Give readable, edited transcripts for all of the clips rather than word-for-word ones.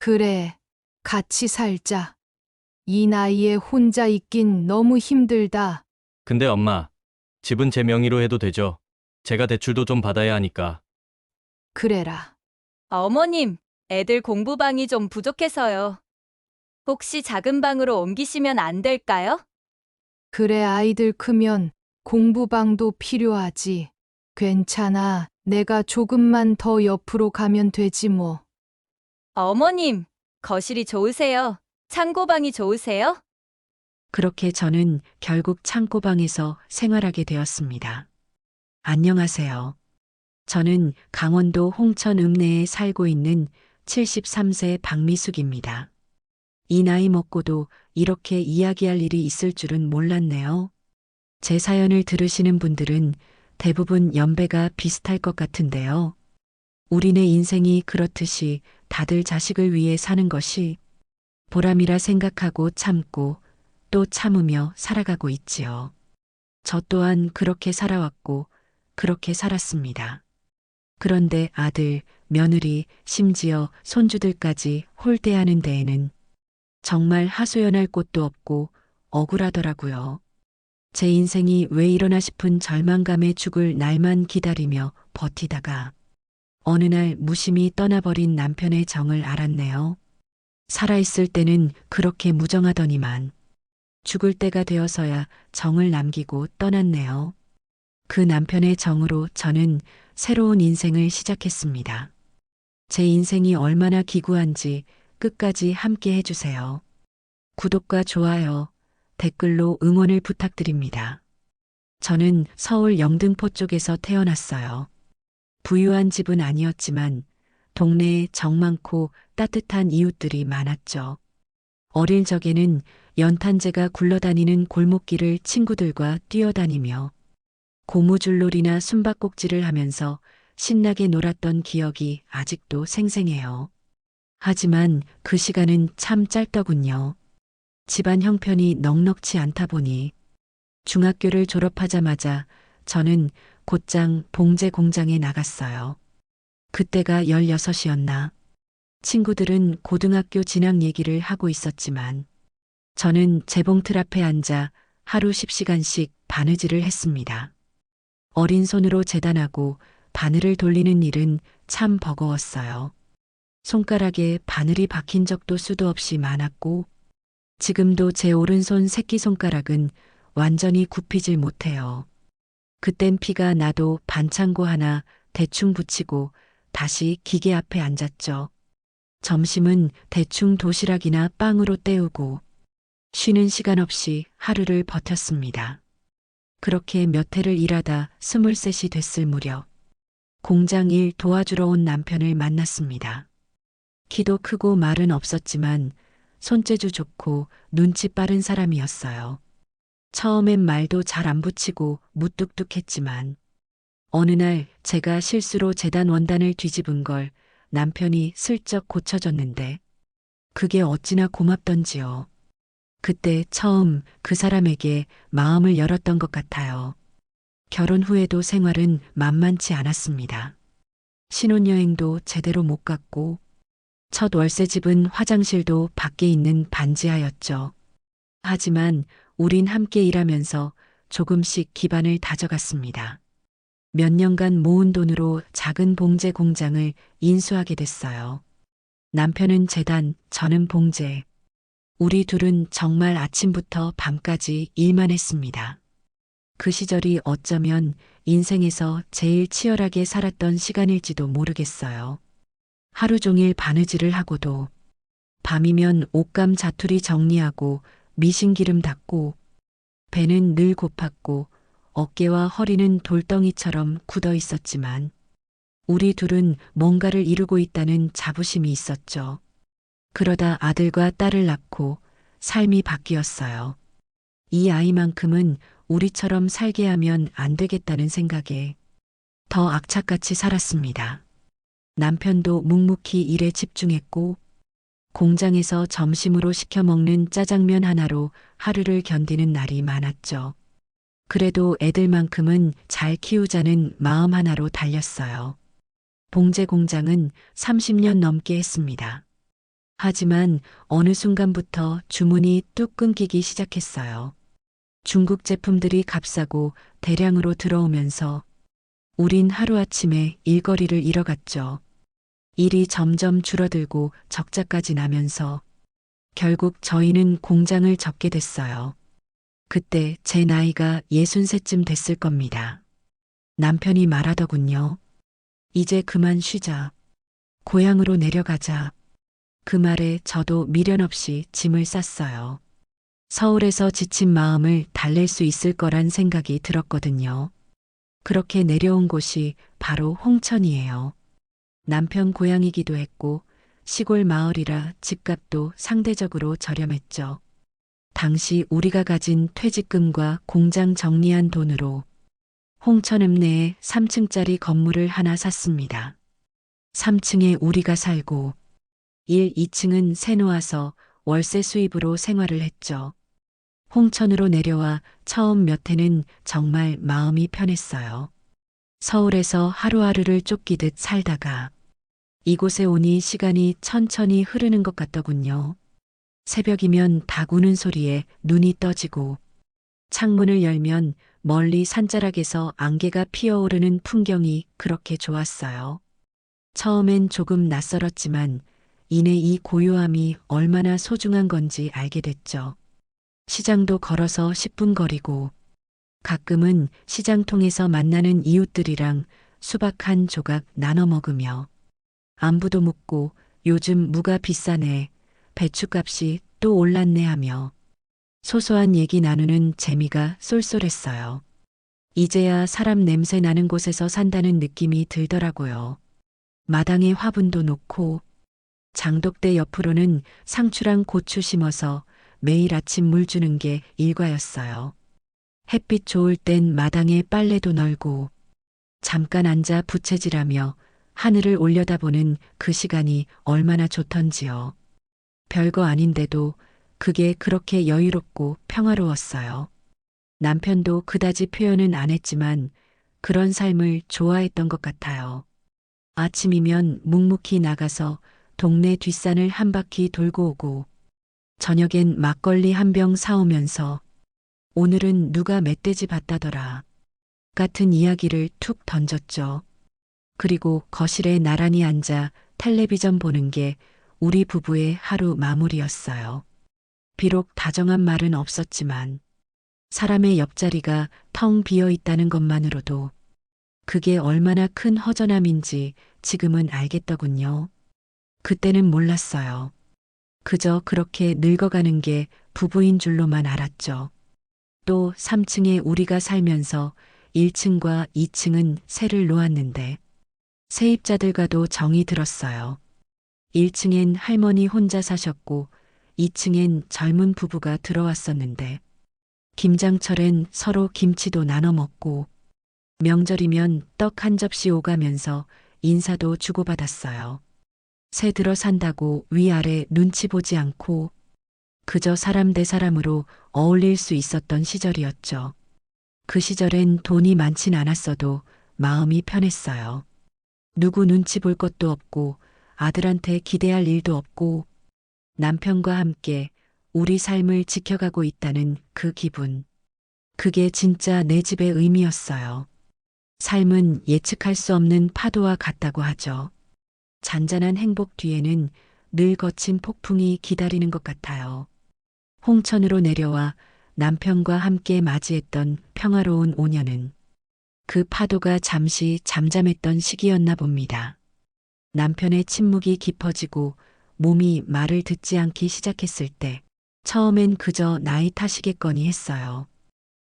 그래, 같이 살자. 이 나이에 혼자 있긴 너무 힘들다. 근데 엄마, 집은 제 명의로 해도 되죠? 제가 대출도 좀 받아야 하니까. 그래라. 어머님, 애들 공부방이 좀 부족해서요. 혹시 작은 방으로 옮기시면 안 될까요? 그래, 아이들 크면 공부방도 필요하지. 괜찮아. 내가 조금만 더 옆으로 가면 되지 뭐. 어머님, 거실이 좋으세요? 창고방이 좋으세요? 그렇게 저는 결국 창고방에서 생활하게 되었습니다. 안녕하세요. 저는 강원도 홍천 읍내에 살고 있는 73세 박미숙입니다. 이 나이 먹고도 이렇게 이야기할 일이 있을 줄은 몰랐네요. 제 사연을 들으시는 분들은 대부분 연배가 비슷할 것 같은데요. 우리네 인생이 그렇듯이 다들 자식을 위해 사는 것이 보람이라 생각하고 참고 또 참으며 살아가고 있지요. 저 또한 그렇게 살아왔고 그렇게 살았습니다. 그런데 아들, 며느리, 심지어 손주들까지 홀대하는 데에는 정말 하소연할 곳도 없고 억울하더라고요. 제 인생이 왜 이러나 싶은 절망감에 죽을 날만 기다리며 버티다가 어느 날 무심히 떠나버린 남편의 정을 알았네요. 살아있을 때는 그렇게 무정하더니만 죽을 때가 되어서야 정을 남기고 떠났네요. 그 남편의 정으로 저는 새로운 인생을 시작했습니다. 제 인생이 얼마나 기구한지 끝까지 함께 해주세요. 구독과 좋아요, 댓글로 응원을 부탁드립니다. 저는 서울 영등포 쪽에서 태어났어요. 부유한 집은 아니었지만 동네에 정 많고 따뜻한 이웃들이 많았죠. 어릴 적에는 연탄재가 굴러다니는 골목길을 친구들과 뛰어다니며 고무줄놀이나 숨바꼭질을 하면서 신나게 놀았던 기억이 아직도 생생해요. 하지만 그 시간은 참 짧더군요. 집안 형편이 넉넉지 않다 보니 중학교를 졸업하자마자 저는 곧장 봉제 공장에 나갔어요. 그때가 16이었나. 친구들은 고등학교 진학 얘기를 하고 있었지만 저는 재봉틀 앞에 앉아 하루 10시간씩 바느질을 했습니다. 어린 손으로 재단하고 바늘을 돌리는 일은 참 버거웠어요. 손가락에 바늘이 박힌 적도 수도 없이 많았고 지금도 제 오른손 새끼손가락은 완전히 굽히질 못해요. 그땐 피가 나도 반창고 하나 대충 붙이고 다시 기계 앞에 앉았죠. 점심은 대충 도시락이나 빵으로 때우고 쉬는 시간 없이 하루를 버텼습니다. 그렇게 몇 해를 일하다 23이 됐을 무렵 공장 일 도와주러 온 남편을 만났습니다. 키도 크고 말은 없었지만 손재주 좋고 눈치 빠른 사람이었어요. 처음엔 말도 잘 안 붙이고 무뚝뚝했지만 어느 날 제가 실수로 재단 원단을 뒤집은 걸 남편이 슬쩍 고쳐줬는데 그게 어찌나 고맙던지요. 그때 처음 그 사람에게 마음을 열었던 것 같아요. 결혼 후에도 생활은 만만치 않았습니다. 신혼여행도 제대로 못 갔고 첫 월세집은 화장실도 밖에 있는 반지하였죠. 하지만 우린 함께 일하면서 조금씩 기반을 다져갔습니다. 몇 년간 모은 돈으로 작은 봉제 공장을 인수하게 됐어요. 남편은 재단, 저는 봉제. 우리 둘은 정말 아침부터 밤까지 일만 했습니다. 그 시절이 어쩌면 인생에서 제일 치열하게 살았던 시간일지도 모르겠어요. 하루 종일 바느질을 하고도 밤이면 옷감 자투리 정리하고 미신기름 닦고 배는 늘 고팠고 어깨와 허리는 돌덩이처럼 굳어 있었지만 우리 둘은 뭔가를 이루고 있다는 자부심이 있었죠. 그러다 아들과 딸을 낳고 삶이 바뀌었어요. 이 아이만큼은 우리처럼 살게 하면 안 되겠다는 생각에 더 악착같이 살았습니다. 남편도 묵묵히 일에 집중했고 공장에서 점심으로 시켜 먹는 짜장면 하나로 하루를 견디는 날이 많았죠. 그래도 애들만큼은 잘 키우자는 마음 하나로 달렸어요. 봉제 공장은 30년 넘게 했습니다. 하지만 어느 순간부터 주문이 뚝 끊기기 시작했어요. 중국 제품들이 값싸고 대량으로 들어오면서 우린 하루아침에 일거리를 잃어갔죠. 일이 점점 줄어들고 적자까지 나면서 결국 저희는 공장을 접게 됐어요. 그때 제 나이가 63쯤 됐을 겁니다. 남편이 말하더군요. 이제 그만 쉬자. 고향으로 내려가자. 그 말에 저도 미련 없이 짐을 쌌어요. 서울에서 지친 마음을 달랠 수 있을 거란 생각이 들었거든요. 그렇게 내려온 곳이 바로 홍천이에요. 남편 고향이기도 했고 시골 마을이라 집값도 상대적으로 저렴했죠. 당시 우리가 가진 퇴직금과 공장 정리한 돈으로 홍천읍 내에 3층짜리 건물을 하나 샀습니다. 3층에 우리가 살고 1, 2층은 새놓아서 월세 수입으로 생활을 했죠. 홍천으로 내려와 처음 몇 해는 정말 마음이 편했어요. 서울에서 하루하루를 쫓기듯 살다가 이곳에 오니 시간이 천천히 흐르는 것 같더군요. 새벽이면 닭 우는 소리에 눈이 떠지고 창문을 열면 멀리 산자락에서 안개가 피어오르는 풍경이 그렇게 좋았어요. 처음엔 조금 낯설었지만 이내 이 고요함이 얼마나 소중한 건지 알게 됐죠. 시장도 걸어서 10분 거리고 가끔은 시장 통해서 만나는 이웃들이랑 수박 한 조각 나눠 먹으며 안부도 묻고 요즘 무가 비싸네, 배추값이 또 올랐네 하며 소소한 얘기 나누는 재미가 쏠쏠했어요. 이제야 사람 냄새 나는 곳에서 산다는 느낌이 들더라고요. 마당에 화분도 놓고 장독대 옆으로는 상추랑 고추 심어서 매일 아침 물 주는 게 일과였어요. 햇빛 좋을 땐 마당에 빨래도 널고 잠깐 앉아 부채질하며 하늘을 올려다보는 그 시간이 얼마나 좋던지요. 별거 아닌데도 그게 그렇게 여유롭고 평화로웠어요. 남편도 그다지 표현은 안 했지만 그런 삶을 좋아했던 것 같아요. 아침이면 묵묵히 나가서 동네 뒷산을 한 바퀴 돌고 오고 저녁엔 막걸리 한 병 사오면서 오늘은 누가 멧돼지 봤다더라 같은 이야기를 툭 던졌죠. 그리고 거실에 나란히 앉아 텔레비전 보는 게 우리 부부의 하루 마무리였어요. 비록 다정한 말은 없었지만 사람의 옆자리가 텅 비어 있다는 것만으로도 그게 얼마나 큰 허전함인지 지금은 알겠더군요. 그때는 몰랐어요. 그저 그렇게 늙어가는 게 부부인 줄로만 알았죠. 또 3층에 우리가 살면서 1층과 2층은 세를 놓았는데 세입자들과도 정이 들었어요. 1층엔 할머니 혼자 사셨고 2층엔 젊은 부부가 들어왔었는데 김장철엔 서로 김치도 나눠 먹고 명절이면 떡 한 접시 오가면서 인사도 주고받았어요. 새 들어 산다고 위아래 눈치 보지 않고 그저 사람 대 사람으로 어울릴 수 있었던 시절이었죠. 그 시절엔 돈이 많진 않았어도 마음이 편했어요. 누구 눈치 볼 것도 없고 아들한테 기대할 일도 없고 남편과 함께 우리 삶을 지켜가고 있다는 그 기분. 그게 진짜 내 집의 의미였어요. 삶은 예측할 수 없는 파도와 같다고 하죠. 잔잔한 행복 뒤에는 늘 거친 폭풍이 기다리는 것 같아요. 홍천으로 내려와 남편과 함께 맞이했던 평화로운 5년은 그 파도가 잠시 잠잠했던 시기였나 봅니다. 남편의 침묵이 깊어지고 몸이 말을 듣지 않기 시작했을 때 처음엔 그저 나이 탓이겠거니 했어요.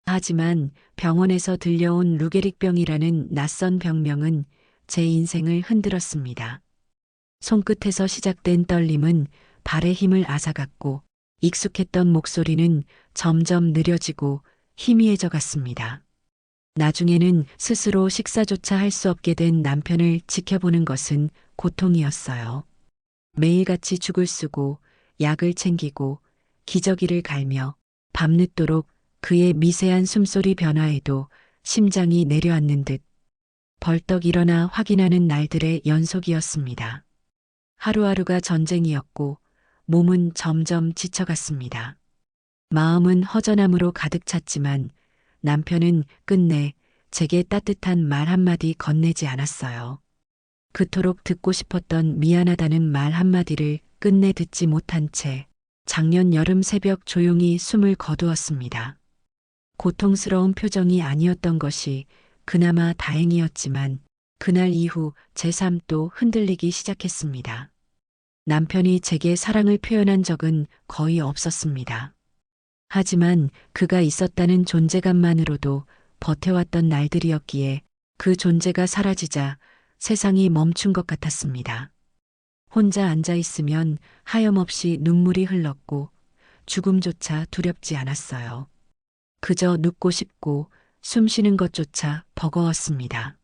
하지만 병원에서 들려온 루게릭병이라는 낯선 병명은 제 인생을 흔들었습니다. 손끝에서 시작된 떨림은 발의 힘을 앗아갔고 익숙했던 목소리는 점점 느려지고 희미해져 갔습니다. 나중에는 스스로 식사조차 할 수 없게 된 남편을 지켜보는 것은 고통이었어요. 매일같이 죽을 쓰고 약을 챙기고 기저귀를 갈며 밤늦도록 그의 미세한 숨소리 변화에도 심장이 내려앉는 듯 벌떡 일어나 확인하는 날들의 연속이었습니다. 하루하루가 전쟁이었고 몸은 점점 지쳐갔습니다. 마음은 허전함으로 가득 찼지만 남편은 끝내 제게 따뜻한 말 한마디 건네지 않았어요. 그토록 듣고 싶었던 미안하다는 말 한마디를 끝내 듣지 못한 채 작년 여름 새벽 조용히 숨을 거두었습니다. 고통스러운 표정이 아니었던 것이 그나마 다행이었지만 그날 이후 제 삶도 흔들리기 시작했습니다. 남편이 제게 사랑을 표현한 적은 거의 없었습니다. 하지만 그가 있었다는 존재감만으로도 버텨왔던 날들이었기에 그 존재가 사라지자 세상이 멈춘 것 같았습니다. 혼자 앉아 있으면 하염없이 눈물이 흘렀고 죽음조차 두렵지 않았어요. 그저 눕고 싶고 숨 쉬는 것조차 버거웠습니다.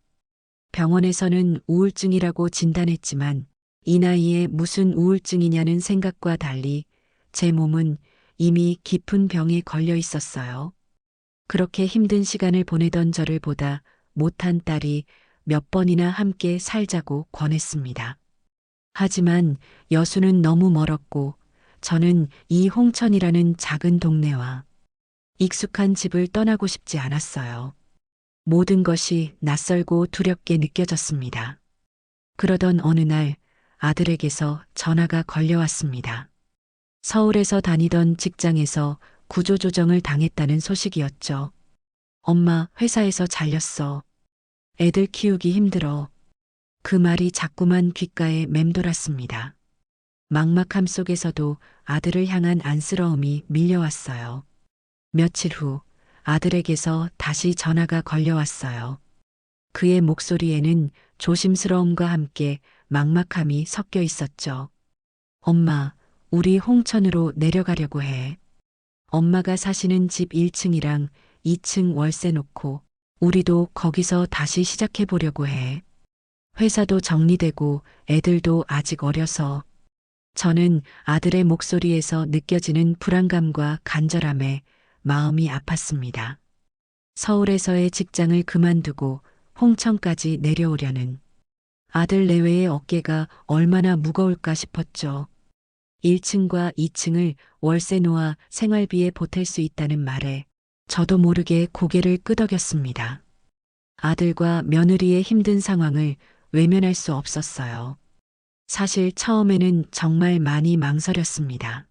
병원에서는 우울증이라고 진단했지만 이 나이에 무슨 우울증이냐는 생각과 달리 제 몸은 이미 깊은 병에 걸려 있었어요. 그렇게 힘든 시간을 보내던 저를 보다 못한 딸이 몇 번이나 함께 살자고 권했습니다. 하지만 여수는 너무 멀었고 저는 이 홍천이라는 작은 동네와 익숙한 집을 떠나고 싶지 않았어요. 모든 것이 낯설고 두렵게 느껴졌습니다. 그러던 어느 날 아들에게서 전화가 걸려왔습니다. 서울에서 다니던 직장에서 구조조정을 당했다는 소식이었죠. 엄마, 회사에서 잘렸어. 애들 키우기 힘들어. 그 말이 자꾸만 귓가에 맴돌았습니다. 막막함 속에서도 아들을 향한 안쓰러움이 밀려왔어요. 며칠 후 아들에게서 다시 전화가 걸려왔어요. 그의 목소리에는 조심스러움과 함께 막막함이 섞여 있었죠. 엄마, 우리 홍천으로 내려가려고 해. 엄마가 사시는 집 1층이랑 2층 월세 놓고 우리도 거기서 다시 시작해 보려고 해. 회사도 정리되고 애들도 아직 어려서. 저는 아들의 목소리에서 느껴지는 불안감과 간절함에 마음이 아팠습니다. 서울에서의 직장을 그만두고 홍천까지 내려오려는 아들 내외의 어깨가 얼마나 무거울까 싶었죠. 1층과 2층을 월세 놓아 생활비에 보탤 수 있다는 말에 저도 모르게 고개를 끄덕였습니다. 아들과 며느리의 힘든 상황을 외면할 수 없었어요. 사실 처음에는 정말 많이 망설였습니다.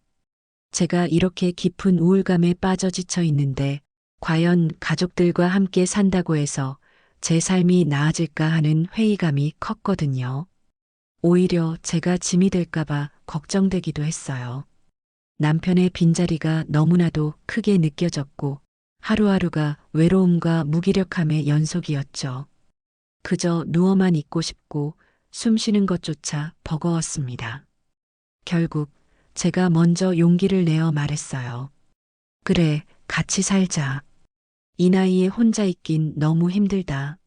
제가 이렇게 깊은 우울감에 빠져 지쳐 있는데 과연 가족들과 함께 산다고 해서 제 삶이 나아질까 하는 회의감이 컸거든요. 오히려 제가 짐이 될까봐 걱정되기도 했어요. 남편의 빈자리가 너무나도 크게 느껴졌고 하루하루가 외로움과 무기력함의 연속이었죠. 그저 누워만 있고 싶고 숨 쉬는 것조차 버거웠습니다. 결국 제가 먼저 용기를 내어 말했어요. 그래, 같이 살자. 이 나이에 혼자 있긴 너무 힘들다.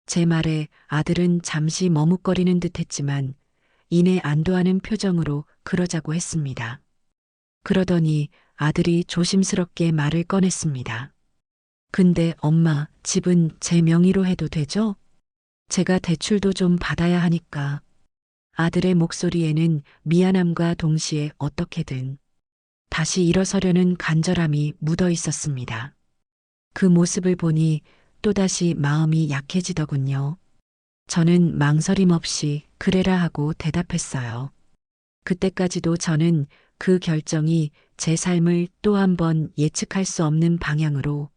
제 말에 아들은 잠시 머뭇거리는 듯 했지만 이내 안도하는 표정으로 그러자고 했습니다. 그러더니 아들이 조심스럽게 말을 꺼냈습니다. 근데 엄마, 집은 제 명의로 해도 되죠? 제가 대출도 좀 받아야 하니까. 아들의 목소리에는 미안함과 동시에 어떻게든 다시 일어서려는 간절함이 묻어 있었습니다. 그 모습을 보니 또다시 마음이 약해지더군요. 저는 망설임 없이 그래라 하고 대답했어요. 그때까지도 저는 그 결정이 제 삶을 또 한 번 예측할 수 없는 방향으로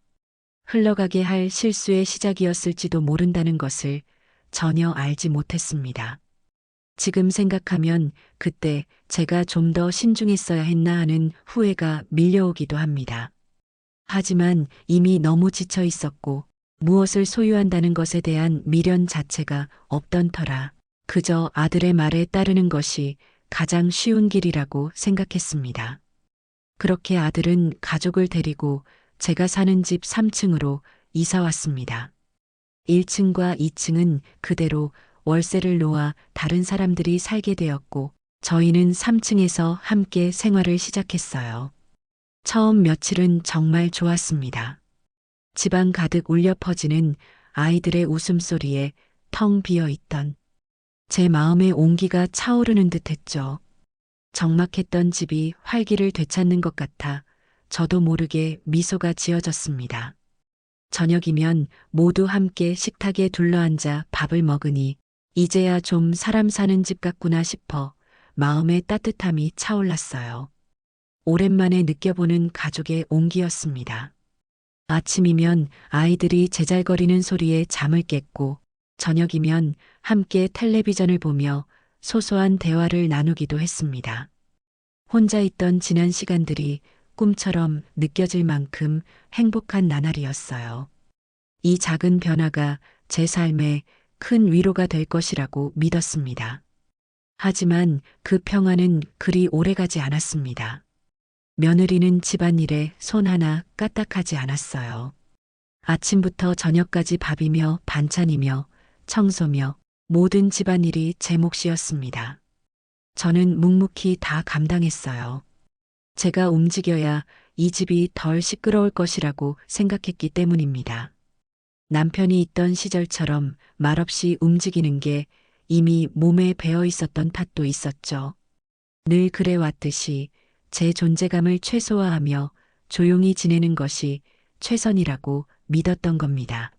흘러가게 할 실수의 시작이었을지도 모른다는 것을 전혀 알지 못했습니다. 지금 생각하면 그때 제가 좀 더 신중했어야 했나 하는 후회가 밀려오기도 합니다. 하지만 이미 너무 지쳐 있었고 무엇을 소유한다는 것에 대한 미련 자체가 없던 터라 그저 아들의 말에 따르는 것이 가장 쉬운 길이라고 생각했습니다. 그렇게 아들은 가족을 데리고 제가 사는 집 3층으로 이사 왔습니다. 1층과 2층은 그대로 월세를 놓아 다른 사람들이 살게 되었고 저희는 3층에서 함께 생활을 시작했어요. 처음 며칠은 정말 좋았습니다. 집안 가득 울려 퍼지는 아이들의 웃음소리에 텅 비어 있던 제 마음의 온기가 차오르는 듯 했죠. 적막했던 집이 활기를 되찾는 것 같아 저도 모르게 미소가 지어졌습니다. 저녁이면 모두 함께 식탁에 둘러앉아 밥을 먹으니 이제야 좀 사람 사는 집 같구나 싶어 마음의 따뜻함이 차올랐어요. 오랜만에 느껴보는 가족의 온기였습니다. 아침이면 아이들이 제잘거리는 소리에 잠을 깼고 저녁이면 함께 텔레비전을 보며 소소한 대화를 나누기도 했습니다. 혼자 있던 지난 시간들이 꿈처럼 느껴질 만큼 행복한 나날이었어요. 이 작은 변화가 제 삶에 큰 위로가 될 것이라고 믿었습니다. 하지만 그 평화는 그리 오래가지 않았습니다. 며느리는 집안일에 손 하나 까딱하지 않았어요. 아침부터 저녁까지 밥이며 반찬이며 청소며 모든 집안일이 제 몫이었습니다. 저는 묵묵히 다 감당했어요. 제가 움직여야 이 집이 덜 시끄러울 것이라고 생각했기 때문입니다. 남편이 있던 시절처럼 말없이 움직이는 게 이미 몸에 배어 있었던 탓도 있었죠. 늘 그래왔듯이 제 존재감을 최소화하며 조용히 지내는 것이 최선이라고 믿었던 겁니다.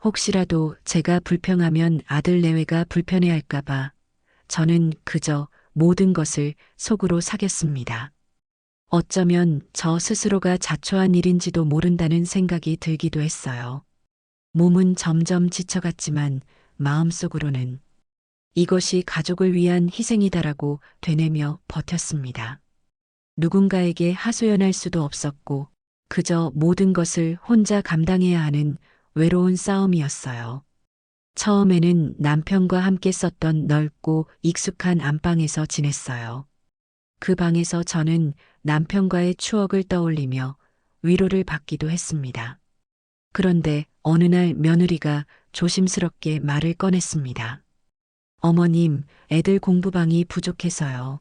혹시라도 제가 불평하면 아들 내외가 불편해할까봐 저는 그저 모든 것을 속으로 사겼습니다. 어쩌면 저 스스로가 자초한 일인지도 모른다는 생각이 들기도 했어요. 몸은 점점 지쳐갔지만 마음속으로는 이것이 가족을 위한 희생이다라고 되뇌며 버텼습니다. 누군가에게 하소연할 수도 없었고 그저 모든 것을 혼자 감당해야 하는 외로운 싸움이었어요. 처음에는 남편과 함께 썼던 넓고 익숙한 안방에서 지냈어요. 그 방에서 저는 남편과의 추억을 떠올리며 위로를 받기도 했습니다. 그런데 어느 날 며느리가 조심스럽게 말을 꺼냈습니다. 어머님, 애들 공부방이 부족해서요.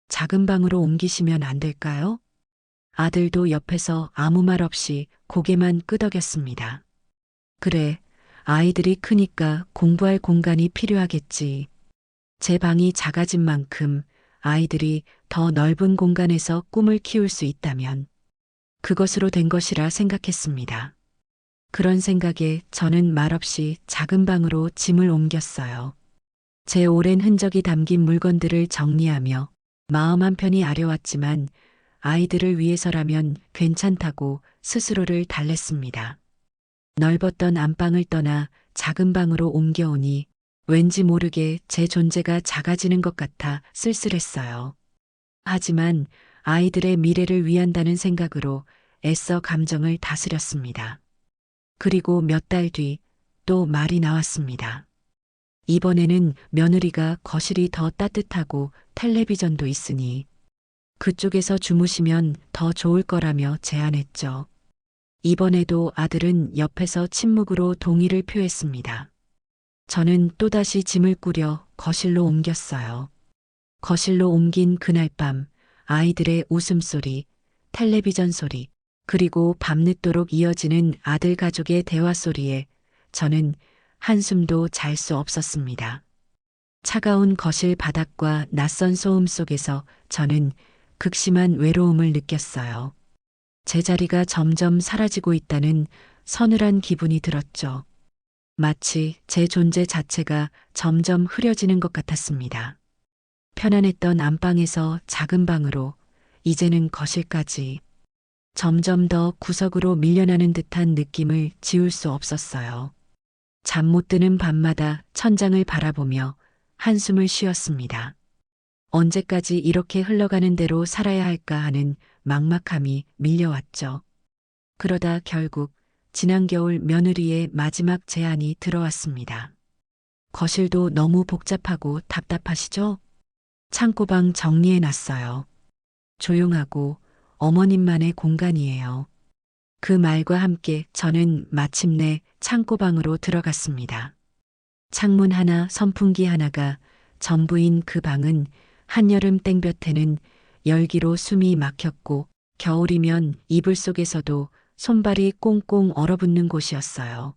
작은 방으로 옮기시면 안 될까요? 아들도 옆에서 아무 말 없이 고개만 끄덕였습니다. 그래, 아이들이 크니까 공부할 공간이 필요하겠지. 제 방이 작아진 만큼 아이들이 더 넓은 공간에서 꿈을 키울 수 있다면 그것으로 된 것이라 생각했습니다. 그런 생각에 저는 말없이 작은 방으로 짐을 옮겼어요. 제 오랜 흔적이 담긴 물건들을 정리하며 마음 한편이 아려왔지만 아이들을 위해서라면 괜찮다고 스스로를 달랬습니다. 넓었던 안방을 떠나 작은 방으로 옮겨오니 왠지 모르게 제 존재가 작아지는 것 같아 쓸쓸했어요. 하지만 아이들의 미래를 위한다는 생각으로 애써 감정을 다스렸습니다. 그리고 몇 달 뒤 또 말이 나왔습니다. 이번에는 며느리가 거실이 더 따뜻하고 텔레비전도 있으니 그쪽에서 주무시면 더 좋을 거라며 제안했죠. 이번에도 아들은 옆에서 침묵으로 동의를 표했습니다. 저는 또다시 짐을 꾸려 거실로 옮겼어요. 거실로 옮긴 그날 밤 아이들의 웃음소리, 텔레비전 소리, 그리고 밤늦도록 이어지는 아들 가족의 대화 소리에 저는 한숨도 잘 수 없었습니다. 차가운 거실 바닥과 낯선 소음 속에서 저는 극심한 외로움을 느꼈어요. 제 자리가 점점 사라지고 있다는 서늘한 기분이 들었죠. 마치 제 존재 자체가 점점 흐려지는 것 같았습니다. 편안했던 안방에서 작은 방으로 이제는 거실까지 점점 더 구석으로 밀려나는 듯한 느낌을 지울 수 없었어요. 잠 못 드는 밤마다 천장을 바라보며 한숨을 쉬었습니다. 언제까지 이렇게 흘러가는 대로 살아야 할까 하는 막막함이 밀려왔죠. 그러다 결국 지난 겨울 며느리의 마지막 제안이 들어왔습니다. 거실도 너무 복잡하고 답답하시죠? 창고방 정리해놨어요. 조용하고 어머님만의 공간이에요. 그 말과 함께 저는 마침내 창고방으로 들어갔습니다. 창문 하나, 선풍기 하나가 전부인 그 방은 한여름 땡볕에는 열기로 숨이 막혔고 겨울이면 이불 속에서도 손발이 꽁꽁 얼어붙는 곳이었어요.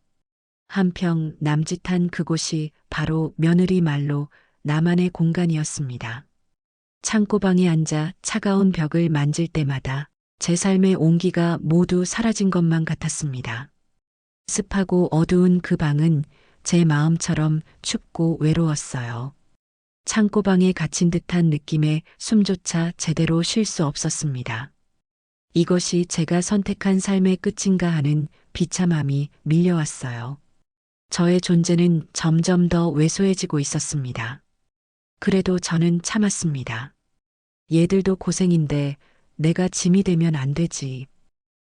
한평 남짓한 그곳이 바로 며느리 말로 나만의 공간이었습니다. 창고방에 앉아 차가운 벽을 만질 때마다 제 삶의 온기가 모두 사라진 것만 같았습니다. 습하고 어두운 그 방은 제 마음처럼 춥고 외로웠어요. 창고방에 갇힌 듯한 느낌에 숨조차 제대로 쉴 수 없었습니다. 이것이 제가 선택한 삶의 끝인가 하는 비참함이 밀려왔어요. 저의 존재는 점점 더 왜소해지고 있었습니다. 그래도 저는 참았습니다. 얘들도 고생인데 내가 짐이 되면 안 되지.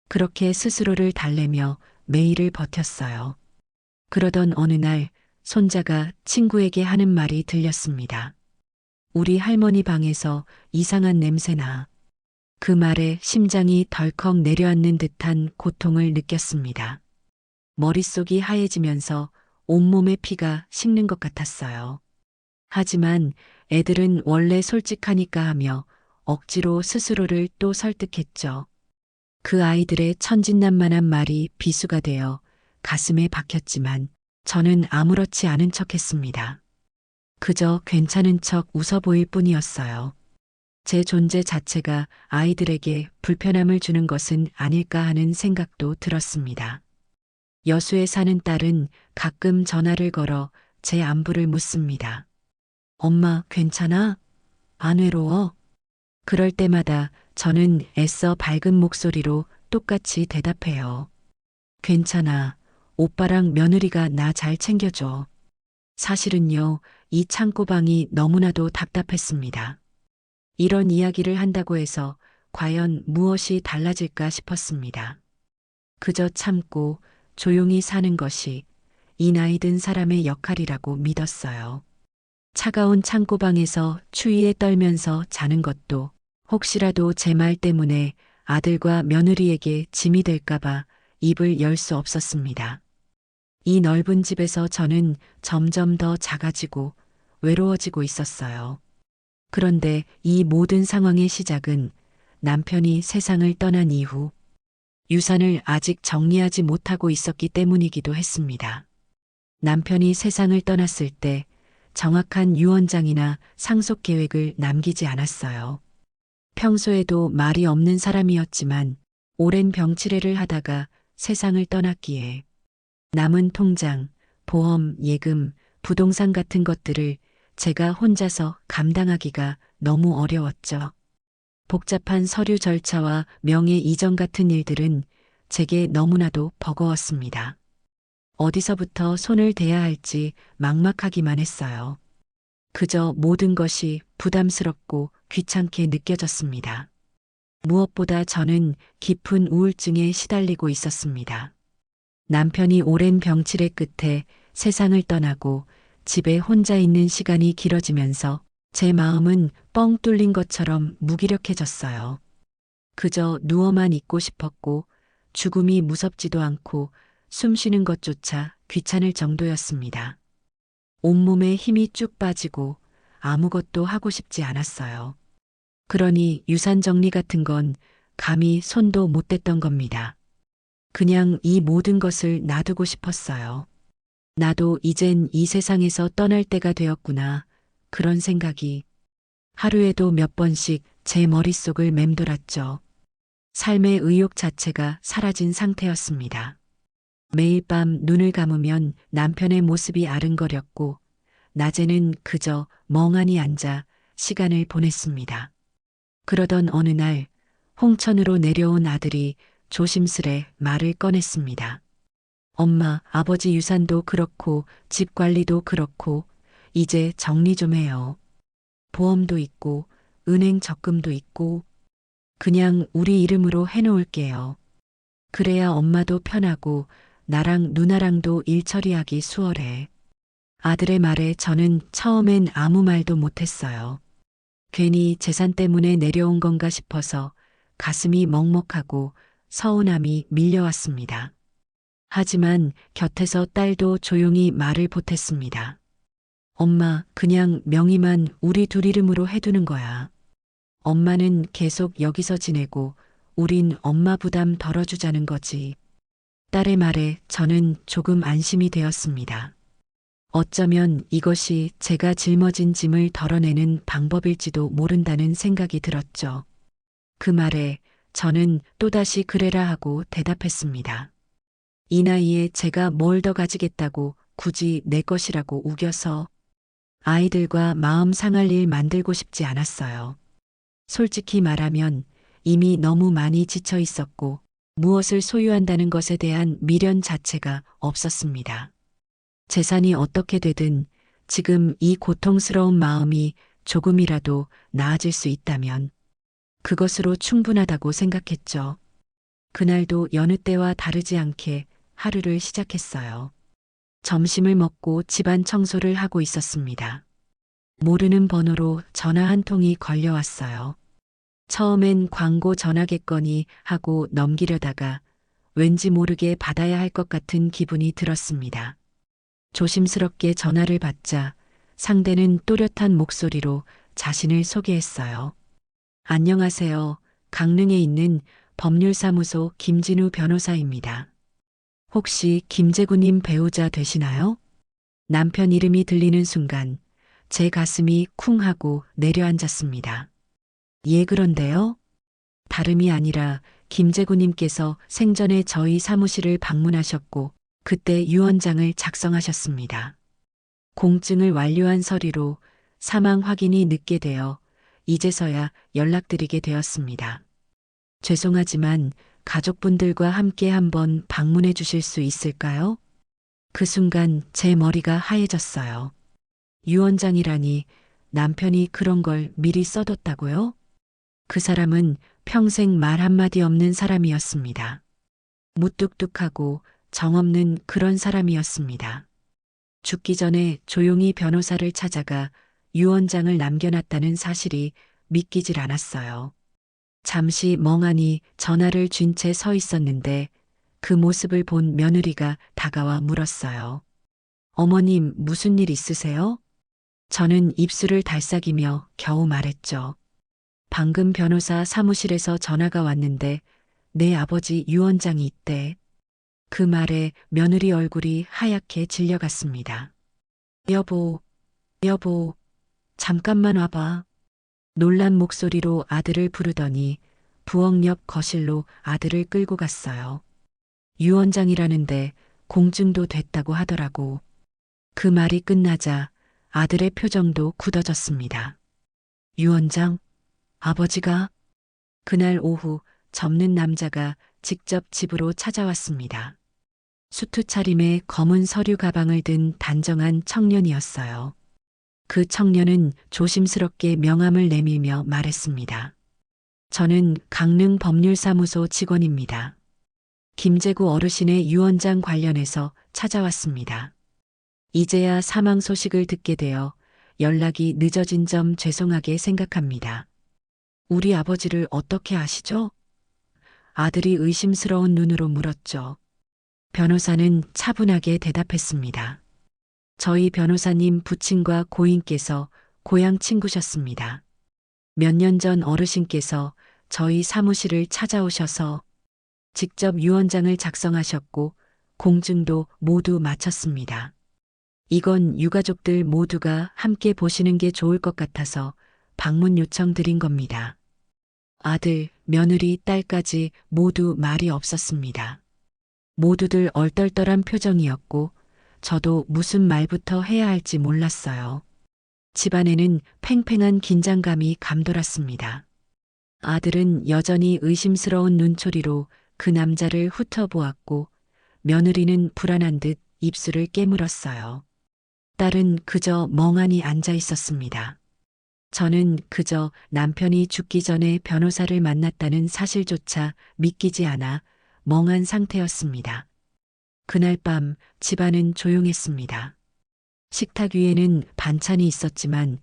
그렇게 스스로를 달래며 매일을 버텼어요. 그러던 어느 날 손자가 친구에게 하는 말이 들렸습니다. 우리 할머니 방에서 이상한 냄새나. 그 말에 심장이 덜컥 내려앉는 듯한 고통을 느꼈습니다. 머릿속이 하얘지면서 온몸에 피가 식는 것 같았어요. 하지만 애들은 원래 솔직하니까 하며 억지로 스스로를 또 설득했죠. 그 아이들의 천진난만한 말이 비수가 되어 가슴에 박혔지만 저는 아무렇지 않은 척 했습니다. 그저 괜찮은 척 웃어 보일 뿐이었어요. 제 존재 자체가 아이들에게 불편함을 주는 것은 아닐까 하는 생각도 들었습니다. 여수에 사는 딸은 가끔 전화를 걸어 제 안부를 묻습니다. 엄마, 괜찮아? 안 외로워? 그럴 때마다 저는 애써 밝은 목소리로 똑같이 대답해요. 괜찮아. 오빠랑 며느리가 나 잘 챙겨줘. 사실은요, 이 창고방이 너무나도 답답했습니다. 이런 이야기를 한다고 해서 과연 무엇이 달라질까 싶었습니다. 그저 참고 조용히 사는 것이 이 나이 든 사람의 역할이라고 믿었어요. 차가운 창고방에서 추위에 떨면서 자는 것도 혹시라도 제 말 때문에 아들과 며느리에게 짐이 될까봐 입을 열 수 없었습니다. 이 넓은 집에서 저는 점점 더 작아지고 외로워지고 있었어요. 그런데 이 모든 상황의 시작은 남편이 세상을 떠난 이후 유산을 아직 정리하지 못하고 있었기 때문이기도 했습니다. 남편이 세상을 떠났을 때 정확한 유언장이나 상속 계획을 남기지 않았어요. 평소에도 말이 없는 사람이었지만 오랜 병치레를 하다가 세상을 떠났기에 남은 통장, 보험, 예금, 부동산 같은 것들을 제가 혼자서 감당하기가 너무 어려웠죠. 복잡한 서류 절차와 명예 이전 같은 일들은 제게 너무나도 버거웠습니다. 어디서부터 손을 대야 할지 막막하기만 했어요. 그저 모든 것이 부담스럽고 귀찮게 느껴졌습니다. 무엇보다 저는 깊은 우울증에 시달리고 있었습니다. 남편이 오랜 병치레 끝에 세상을 떠나고 집에 혼자 있는 시간이 길어지면서 제 마음은 뻥 뚫린 것처럼 무기력해졌어요. 그저 누워만 있고 싶었고 죽음이 무섭지도 않고 숨 쉬는 것조차 귀찮을 정도였습니다. 온몸에 힘이 쭉 빠지고 아무것도 하고 싶지 않았어요. 그러니 유산 정리 같은 건 감히 손도 못 댔던 겁니다. 그냥 이 모든 것을 놔두고 싶었어요. 나도 이젠 이 세상에서 떠날 때가 되었구나. 그런 생각이 하루에도 몇 번씩 제 머릿속을 맴돌았죠. 삶의 의욕 자체가 사라진 상태였습니다. 매일 밤 눈을 감으면 남편의 모습이 아른거렸고 낮에는 그저 멍하니 앉아 시간을 보냈습니다. 그러던 어느 날 홍천으로 내려온 아들이 조심스레 말을 꺼냈습니다. 엄마, 아버지 유산도 그렇고 집 관리도 그렇고 이제 정리 좀 해요. 보험도 있고 은행 적금도 있고 그냥 우리 이름으로 해놓을게요. 그래야 엄마도 편하고 나랑 누나랑도 일 처리하기 수월해. 아들의 말에 저는 처음엔 아무 말도 못했어요. 괜히 재산 때문에 내려온 건가 싶어서 가슴이 먹먹하고 서운함이 밀려왔습니다. 하지만 곁에서 딸도 조용히 말을 보탰습니다. 엄마, 그냥 명의만 우리 둘 이름으로 해두는 거야. 엄마는 계속 여기서 지내고 우린 엄마 부담 덜어주자는 거지. 딸의 말에 저는 조금 안심이 되었습니다. 어쩌면 이것이 제가 짊어진 짐을 덜어내는 방법일지도 모른다는 생각이 들었죠. 그 말에 저는 또다시 그래라 하고 대답했습니다. 이 나이에 제가 뭘 더 가지겠다고 굳이 내 것이라고 우겨서 아이들과 마음 상할 일 만들고 싶지 않았어요. 솔직히 말하면 이미 너무 많이 지쳐 있었고 무엇을 소유한다는 것에 대한 미련 자체가 없었습니다. 재산이 어떻게 되든 지금 이 고통스러운 마음이 조금이라도 나아질 수 있다면 그것으로 충분하다고 생각했죠. 그날도 여느 때와 다르지 않게 하루를 시작했어요. 점심을 먹고 집안 청소를 하고 있었습니다. 모르는 번호로 전화 한 통이 걸려왔어요. 처음엔 광고 전화겠거니 하고 넘기려다가 왠지 모르게 받아야 할 것 같은 기분이 들었습니다. 조심스럽게 전화를 받자 상대는 또렷한 목소리로 자신을 소개했어요. 안녕하세요. 강릉에 있는 법률사무소 김진우 변호사입니다. 혹시 김재구님 배우자 되시나요? 남편 이름이 들리는 순간 제 가슴이 쿵 하고 내려앉았습니다. 예, 그런데요? 다름이 아니라 김재구님께서 생전에 저희 사무실을 방문하셨고 그때 유언장을 작성하셨습니다. 공증을 완료한 서류로 사망 확인이 늦게 되어 이제서야 연락드리게 되었습니다. 죄송하지만 가족분들과 함께 한번 방문해 주실 수 있을까요? 그 순간 제 머리가 하얘졌어요. 유언장이라니 남편이 그런 걸 미리 써뒀다고요? 그 사람은 평생 말 한마디 없는 사람이었습니다. 무뚝뚝하고 정없는 그런 사람이었습니다. 죽기 전에 조용히 변호사를 찾아가 유언장을 남겨놨다는 사실이 믿기질 않았어요. 잠시 멍하니 전화를 쥔 채 서 있었는데 그 모습을 본 며느리가 다가와 물었어요. 어머님, 무슨 일 있으세요? 저는 입술을 달싹이며 겨우 말했죠. 방금 변호사 사무실에서 전화가 왔는데 내 아버지 유언장이 있대. 그 말에 며느리 얼굴이 하얗게 질려갔습니다. 여보, 잠깐만 와봐. 놀란 목소리로 아들을 부르더니 부엌 옆 거실로 아들을 끌고 갔어요. 유언장이라는데 공증도 됐다고 하더라고. 그 말이 끝나자 아들의 표정도 굳어졌습니다. 유언장? 아버지가? 그날 오후 젊는 남자가 직접 집으로 찾아왔습니다. 수트 차림에 검은 서류 가방을 든 단정한 청년이었어요. 그 청년은 조심스럽게 명함을 내밀며 말했습니다. 저는 강릉 법률사무소 직원입니다. 김재구 어르신의 유언장 관련해서 찾아왔습니다. 이제야 사망 소식을 듣게 되어 연락이 늦어진 점 죄송하게 생각합니다. 우리 아버지를 어떻게 아시죠? 아들이 의심스러운 눈으로 물었죠. 변호사는 차분하게 대답했습니다. 저희 변호사님 부친과 고인께서 고향 친구셨습니다. 몇 년 전 어르신께서 저희 사무실을 찾아오셔서 직접 유언장을 작성하셨고 공증도 모두 마쳤습니다. 이건 유가족들 모두가 함께 보시는 게 좋을 것 같아서 방문 요청드린 겁니다. 아들, 며느리, 딸까지 모두 말이 없었습니다. 모두들 얼떨떨한 표정이었고 저도 무슨 말부터 해야 할지 몰랐어요. 집안에는 팽팽한 긴장감이 감돌았습니다. 아들은 여전히 의심스러운 눈초리로 그 남자를 훑어보았고 며느리는 불안한 듯 입술을 깨물었어요. 딸은 그저 멍하니 앉아 있었습니다. 저는 그저 남편이 죽기 전에 변호사를 만났다는 사실조차 믿기지 않아 멍한 상태였습니다. 그날 밤 집안은 조용했습니다. 식탁 위에는 반찬이 있었지만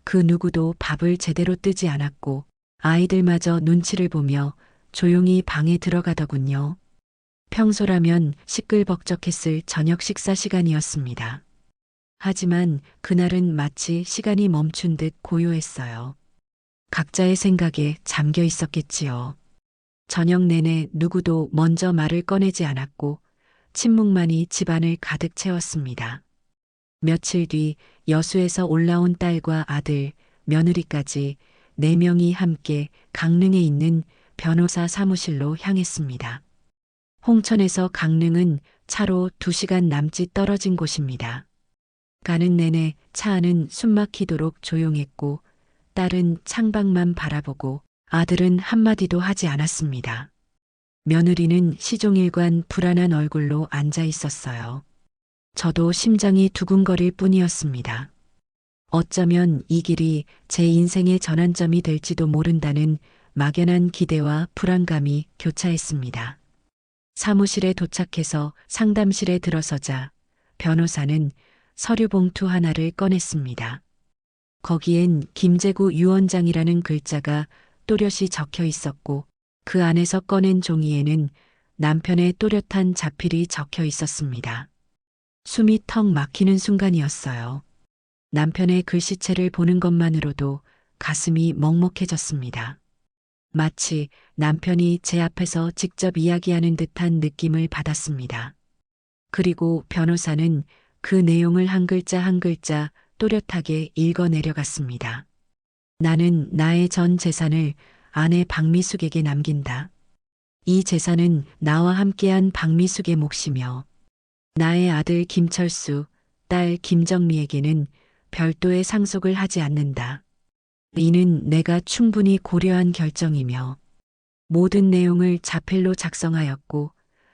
그 누구도 밥을 제대로 뜨지 않았고 아이들마저 눈치를 보며 조용히 방에 들어가더군요. 평소라면 시끌벅적했을 저녁 식사 시간이었습니다. 하지만 그날은 마치 시간이 멈춘 듯 고요했어요. 각자의 생각에 잠겨 있었겠지요. 저녁 내내 누구도 먼저 말을 꺼내지 않았고 침묵만이 집안을 가득 채웠습니다. 며칠 뒤 여수에서 올라온 딸과 아들, 며느리까지 4명이 함께 강릉에 있는 변호사 사무실로 향했습니다. 홍천에서 강릉은 차로 2시간 남짓 떨어진 곳입니다. 가는 내내 차 안은 숨막히도록 조용했고 딸은 창밖만 바라보고 아들은 한마디도 하지 않았습니다. 며느리는 시종일관 불안한 얼굴로 앉아 있었어요. 저도 심장이 두근거릴 뿐이었습니다. 어쩌면 이 길이 제 인생의 전환점이 될지도 모른다는 막연한 기대와 불안감이 교차했습니다. 사무실에 도착해서 상담실에 들어서자 변호사는 서류 봉투 하나를 꺼냈습니다. 거기엔 김재구 유언장이라는 글자가 또렷이 적혀 있었고 그 안에서 꺼낸 종이에는 남편의 또렷한 자필이 적혀 있었습니다. 숨이 턱 막히는 순간이었어요. 남편의 글씨체를 보는 것만으로도 가슴이 먹먹해졌습니다. 마치 남편이 제 앞에서 직접 이야기하는 듯한 느낌을 받았습니다. 그리고 변호사는 그 내용을 한 글자 한 글자 또렷하게 읽어 내려갔습니다. 나는 나의 전 재산을 아내 박미숙에게 남긴다. 이 재산은 나와 함께한 박미숙의 몫이며 나의 아들 김철수, 딸 김정미에게는 별도의 상속을 하지 않는다. 이는 내가 충분히 고려한 결정이며 모든 내용을 자필로 작성하였고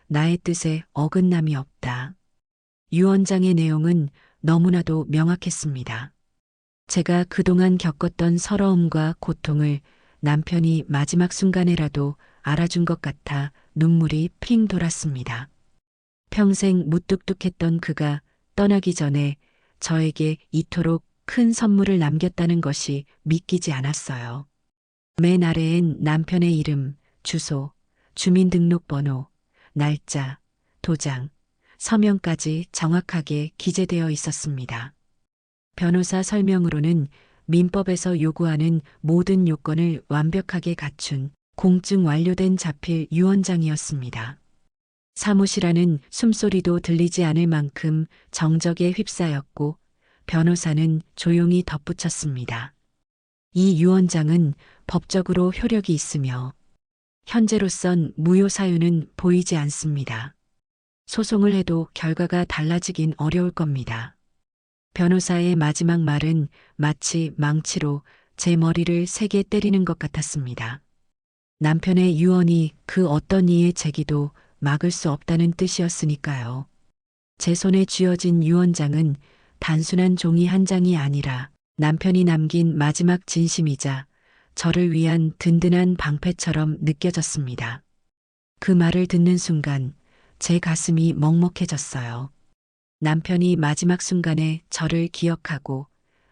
나의 뜻에 어긋남이 없다. 유언장의 내용은 너무나도 명확했습니다. 제가 그동안 겪었던 서러움과 고통을 남편이 마지막 순간에라도 알아준 것 같아 눈물이 핑 돌았습니다. 평생 무뚝뚝했던 그가 떠나기 전에 저에게 이토록 큰 선물을 남겼다는 것이 믿기지 않았어요. 맨 아래엔 남편의 이름, 주소, 주민등록번호, 날짜, 도장, 서명까지 정확하게 기재되어 있었습니다. 변호사 설명으로는 민법에서 요구하는 모든 요건을 완벽하게 갖춘 공증 완료된 자필 유언장이었습니다. 사무실 안은 숨소리도 들리지 않을 만큼 정적에 휩싸였고 변호사는 조용히 덧붙였습니다. 이 유언장은 법적으로 효력이 있으며 현재로선 무효 사유는 보이지 않습니다. 소송을 해도 결과가 달라지긴 어려울 겁니다. 변호사의 마지막 말은 마치 망치로 제 머리를 세게 때리는 것 같았습니다. 남편의 유언이 그 어떤 이의 제기도 막을 수 없다는 뜻이었으니까요. 제 손에 쥐어진 유언장은 단순한 종이 한 장이 아니라 남편이 남긴 마지막 진심이자 저를 위한 든든한 방패처럼 느껴졌습니다. 그 말을 듣는 순간 제 가슴이 먹먹해졌어요. 남편이 마지막 순간에 저를 기억하고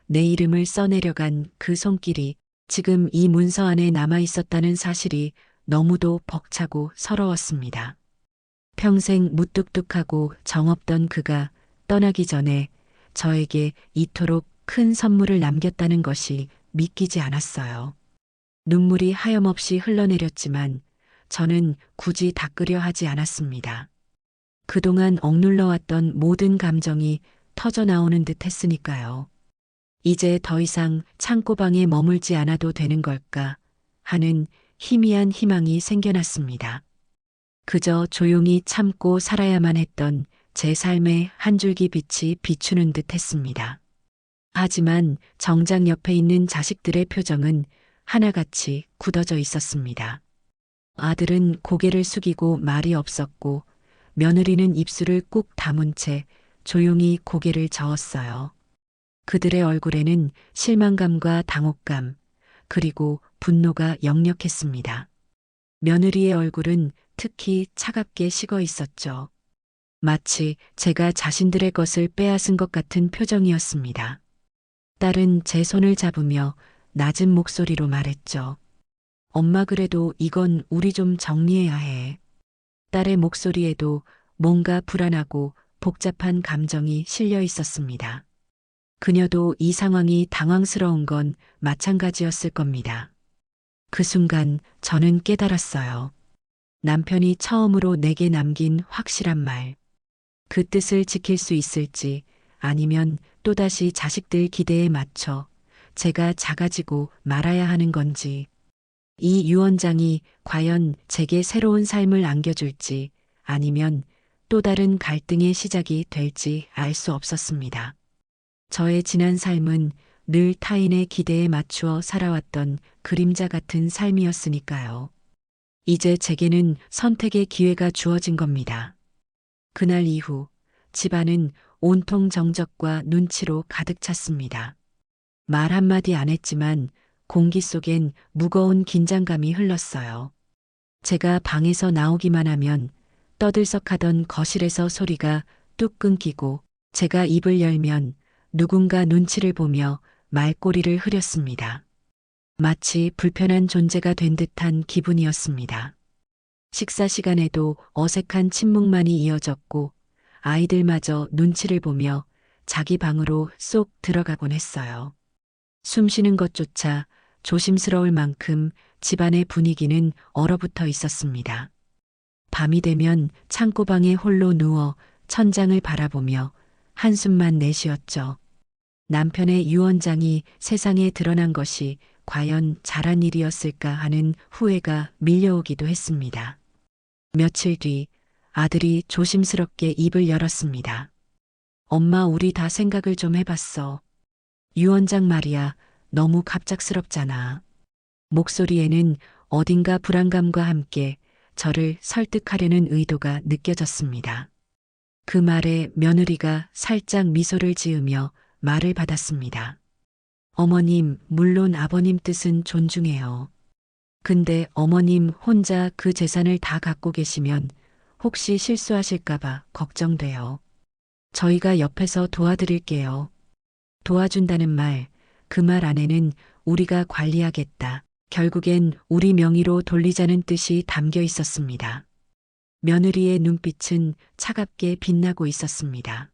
내 이름을 써내려간 그 손길이 지금 이 문서 안에 남아 있었다는 사실이 너무도 벅차고 서러웠습니다. 평생 무뚝뚝하고 정없던 그가 떠나기 전에 저에게 이토록 큰 선물을 남겼다는 것이 믿기지 않았어요. 눈물이 하염없이 흘러내렸지만 저는 굳이 닦으려 하지 않았습니다. 그동안 억눌러왔던 모든 감정이 터져나오는 듯 했으니까요. 이제 더 이상 창고방에 머물지 않아도 되는 걸까 하는 희미한 희망이 생겨났습니다. 그저 조용히 참고 살아야만 했던 제 삶의 한 줄기 빛이 비추는 듯 했습니다. 하지만 정작 옆에 있는 자식들의 표정은 하나같이 굳어져 있었습니다. 아들은 고개를 숙이고 말이 없었고 며느리는 입술을 꾹 다문 채 조용히 고개를 저었어요. 그들의 얼굴에는 실망감과 당혹감, 그리고 분노가 역력했습니다. 며느리의 얼굴은 특히 차갑게 식어 있었죠. 마치 제가 자신들의 것을 빼앗은 것 같은 표정이었습니다. 딸은 제 손을 잡으며 낮은 목소리로 말했죠. 엄마 그래도 이건 우리 좀 정리해야 해. 딸의 목소리에도 뭔가 불안하고 복잡한 감정이 실려 있었습니다. 그녀도 이 상황이 당황스러운 건 마찬가지였을 겁니다. 그 순간 저는 깨달았어요. 남편이 처음으로 내게 남긴 확실한 말. 그 뜻을 지킬 수 있을지 아니면 또다시 자식들 기대에 맞춰 제가 작아지고 말아야 하는 건지, 이 유언장이 과연 제게 새로운 삶을 안겨줄지 아니면 또 다른 갈등의 시작이 될지 알 수 없었습니다. 저의 지난 삶은 늘 타인의 기대에 맞추어 살아왔던 그림자 같은 삶이었으니까요. 이제 제게는 선택의 기회가 주어진 겁니다. 그날 이후 집안은 온통 정적과 눈치로 가득 찼습니다. 말 한마디 안 했지만 공기 속엔 무거운 긴장감이 흘렀어요. 제가 방에서 나오기만 하면 떠들썩하던 거실에서 소리가 뚝 끊기고 제가 입을 열면 누군가 눈치를 보며 말꼬리를 흐렸습니다. 마치 불편한 존재가 된 듯한 기분이었습니다. 식사 시간에도 어색한 침묵만이 이어졌고 아이들마저 눈치를 보며 자기 방으로 쏙 들어가곤 했어요. 숨 쉬는 것조차 조심스러울 만큼 집안의 분위기는 얼어붙어 있었습니다. 밤이 되면 창고방에 홀로 누워 천장을 바라보며 한숨만 내쉬었죠. 남편의 유언장이 세상에 드러난 것이 과연 잘한 일이었을까 하는 후회가 밀려오기도 했습니다. 며칠 뒤 아들이 조심스럽게 입을 열었습니다. 엄마, 우리 다 생각을 좀 해봤어. 유언장 말이야, 너무 갑작스럽잖아. 목소리에는 어딘가 불안감과 함께 저를 설득하려는 의도가 느껴졌습니다. 그 말에 며느리가 살짝 미소를 지으며 말을 받았습니다. 어머님, 물론 아버님 뜻은 존중해요. 근데 어머님 혼자 그 재산을 다 갖고 계시면 혹시 실수하실까봐 걱정돼요. 저희가 옆에서 도와드릴게요. 도와준다는 말, 그 말 안에는 우리가 관리하겠다, 결국엔 우리 명의로 돌리자는 뜻이 담겨 있었습니다. 며느리의 눈빛은 차갑게 빛나고 있었습니다.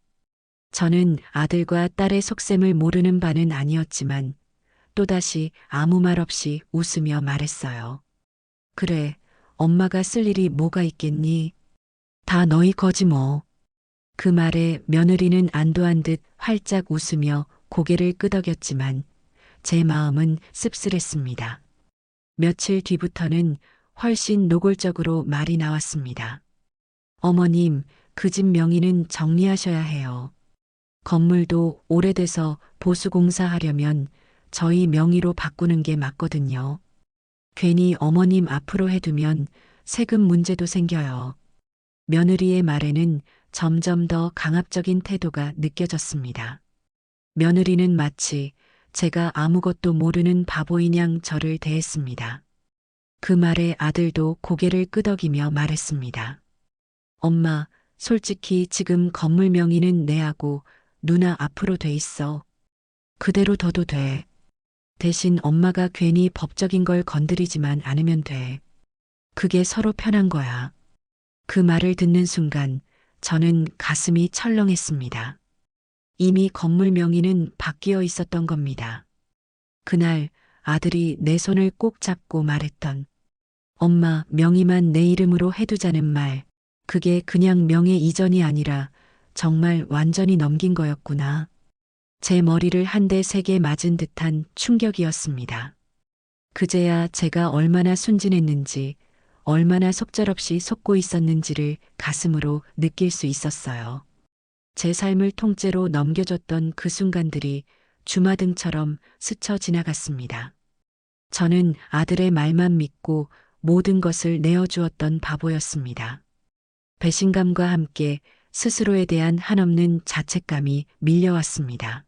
저는 아들과 딸의 속셈을 모르는 바는 아니었지만 또다시 아무 말 없이 웃으며 말했어요. 그래, 엄마가 쓸 일이 뭐가 있겠니? 다 너희 거지 뭐. 그 말에 며느리는 안도한 듯 활짝 웃으며 고개를 끄덕였지만 제 마음은 씁쓸했습니다. 며칠 뒤부터는 훨씬 노골적으로 말이 나왔습니다. 어머님, 그 집 명의는 정리하셔야 해요. 건물도 오래돼서 보수공사하려면 저희 명의로 바꾸는 게 맞거든요. 괜히 어머님 앞으로 해두면 세금 문제도 생겨요. 며느리의 말에는 점점 더 강압적인 태도가 느껴졌습니다. 며느리는 마치 제가 아무것도 모르는 바보인 양 저를 대했습니다. 그 말에 아들도 고개를 끄덕이며 말했습니다. 엄마, 솔직히 지금 건물 명의는 내하고 누나 앞으로 돼 있어. 그대로 둬도 돼. 대신 엄마가 괜히 법적인 걸 건드리지만 않으면 돼. 그게 서로 편한 거야. 그 말을 듣는 순간 저는 가슴이 철렁했습니다. 이미 건물 명의는 바뀌어 있었던 겁니다. 그날 아들이 내 손을 꼭 잡고 말했던 엄마, 명의만 내 이름으로 해두자는 말, 그게 그냥 명예 이전이 아니라 정말 완전히 넘긴 거였구나. 제 머리를 한 대 세게 맞은 듯한 충격이었습니다. 그제야 제가 얼마나 순진했는지, 얼마나 속절없이 속고 있었는지를 가슴으로 느낄 수 있었어요. 제 삶을 통째로 넘겨줬던 그 순간들이 주마등처럼 스쳐 지나갔습니다. 저는 아들의 말만 믿고 모든 것을 내어주었던 바보였습니다. 배신감과 함께 스스로에 대한 한없는 자책감이 밀려왔습니다.